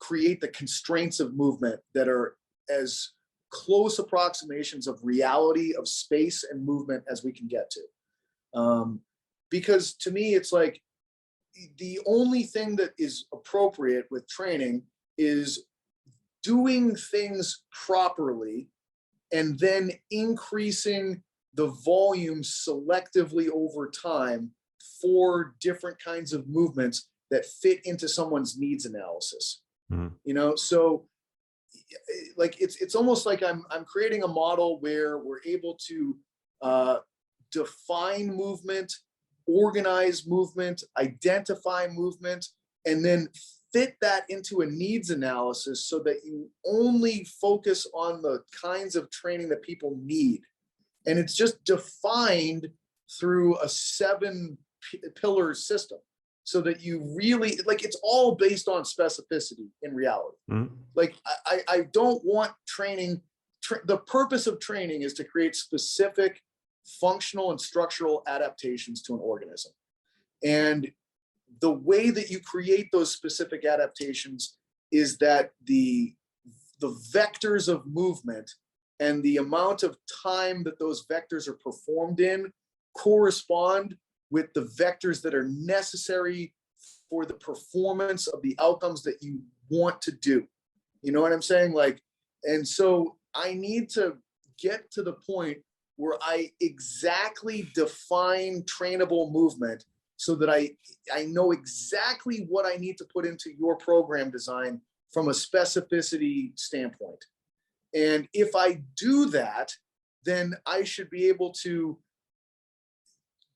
create the constraints of movement that are as close approximations of reality of space and movement as we can get to. Because to me, it's like the only thing that is appropriate with training is doing things properly and then increasing the volume selectively over time for different kinds of movements that fit into someone's needs analysis. You know, so like it's almost like I'm creating a model where we're able to define movement, organize movement, identify movement, and then fit that into a needs analysis so that you only focus on the kinds of training that people need. And it's just defined through a 7-pillar system so that you really, like, it's all based on specificity in reality. Like, I don't want training. The purpose of training is to create specific functional and structural adaptations to an organism. And the way that you create those specific adaptations is that the vectors of movement and the amount of time that those vectors are performed in correspond with the vectors that are necessary for the performance of the outcomes that you want to do. You know what I'm saying? Like, and so I need to get to the point where I exactly define trainable movement so that I know exactly what I need to put into your program design from a specificity standpoint. And if I do that, then I should be able to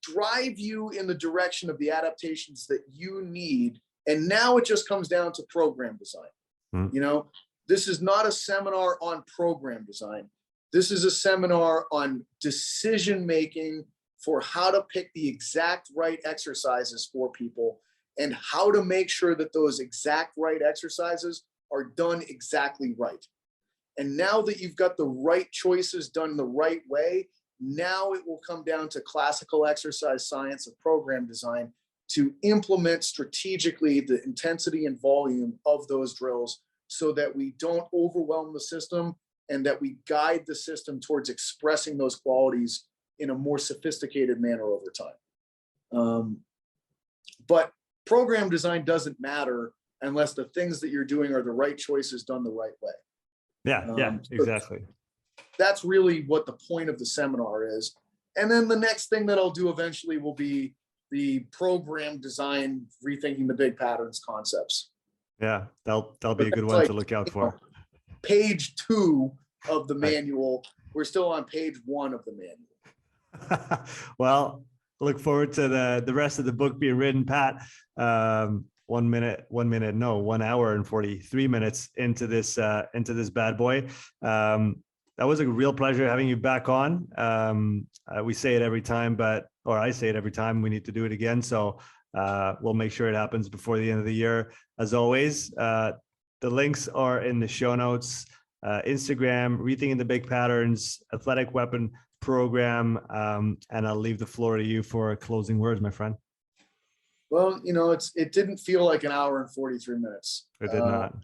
drive you in the direction of the adaptations that you need. And now it just comes down to program design. You know, this is not a seminar on program design. This is a seminar on decision making for how to pick the exact right exercises for people and how to make sure that those exact right exercises are done exactly right. And now that you've got the right choices done the right way, now it will come down to classical exercise science of program design to implement strategically the intensity and volume of those drills so that we don't overwhelm the system and that we guide the system towards expressing those qualities in a more sophisticated manner over time. But program design doesn't matter unless the things that you're doing are the right choices done the right way. Yeah, exactly. That's really what the point of the seminar is. And then the next thing that I'll do eventually will be the program design, rethinking the big patterns concepts. Yeah, that'll be a good one to look out for. Page 2 of the manual. We're still on page 1 of the manual. Well, look forward to the rest of the book being written, Pat. 1 hour and 43 minutes into this bad boy. That was a real pleasure having you back on. We say it every time, or I say it every time, we need to do it again. So we'll make sure it happens before the end of the year. As always, the links are in the show notes. Instagram, Rethinking the Big Patterns, Athletic Weapon Program. And I'll leave the floor to you for closing words, my friend. Well, you know, it didn't feel like an hour and 43 minutes. It did not.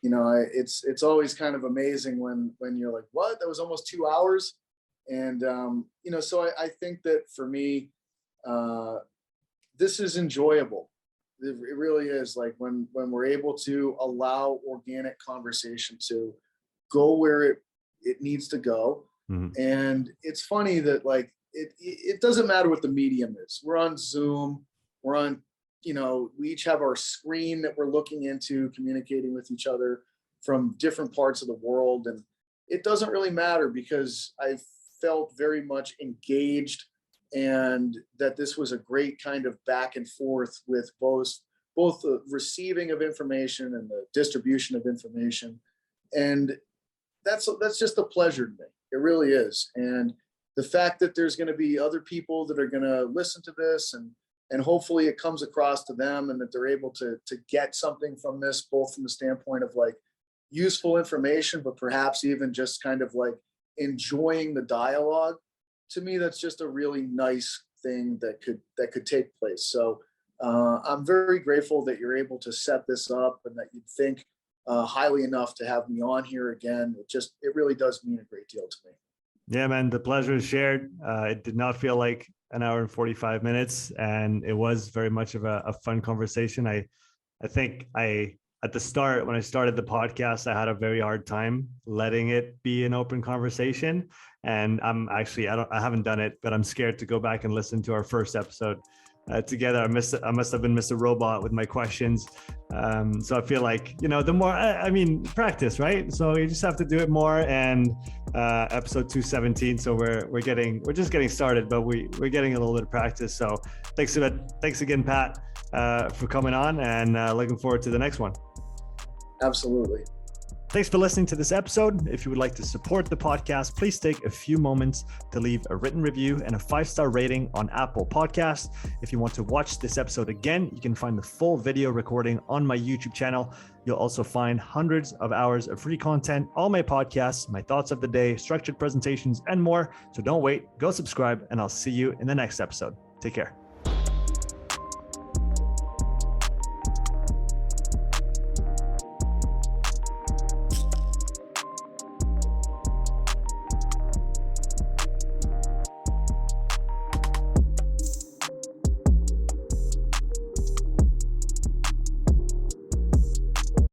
You know, it's always kind of amazing when you're like, what? That was almost 2 hours. And, you know, so I think that for me, this is enjoyable. It really is. Like when we're able to allow organic conversation to go where it needs to go. Mm-hmm. And it's funny that like, it doesn't matter what the medium is. We're on Zoom. We're on, you know, we each have our screen that we're looking into, communicating with each other from different parts of the world. And it doesn't really matter because I felt very much engaged and that this was a great kind of back and forth with both the receiving of information and the distribution of information. And that's just a pleasure to me. It really is. And the fact that there's going to be other people that are going to listen to this and hopefully it comes across to them and that they're able to get something from this, both from the standpoint of like useful information, but perhaps even just kind of like enjoying the dialogue. To me, that's just a really nice thing that could take place. So I'm very grateful that you're able to set this up and that you think highly enough to have me on here again. It really does mean a great deal to me. Yeah, man, the pleasure is shared. It did not feel like an hour and 45 minutes, and it was very much of a fun conversation. I think at the start, when I started the podcast, I had a very hard time letting it be an open conversation. And I haven't done it, but I'm scared to go back and listen to our first episode together. I must have been Mr. Robot with my questions. So I feel like, you know, the more, practice, right? So you just have to do it more. And episode 217. So we're just getting started, but we're getting a little bit of practice. So thanks again, Pat, for coming on, and looking forward to the next one. Absolutely. Thanks for listening to this episode. If you would like to support the podcast, please take a few moments to leave a written review and a 5-star rating on Apple Podcasts. If you want to watch this episode again, you can find the full video recording on my YouTube channel. You'll also find hundreds of hours of free content, all my podcasts, my thoughts of the day, structured presentations, and more. So don't wait, go subscribe, and I'll see you in the next episode. Take care.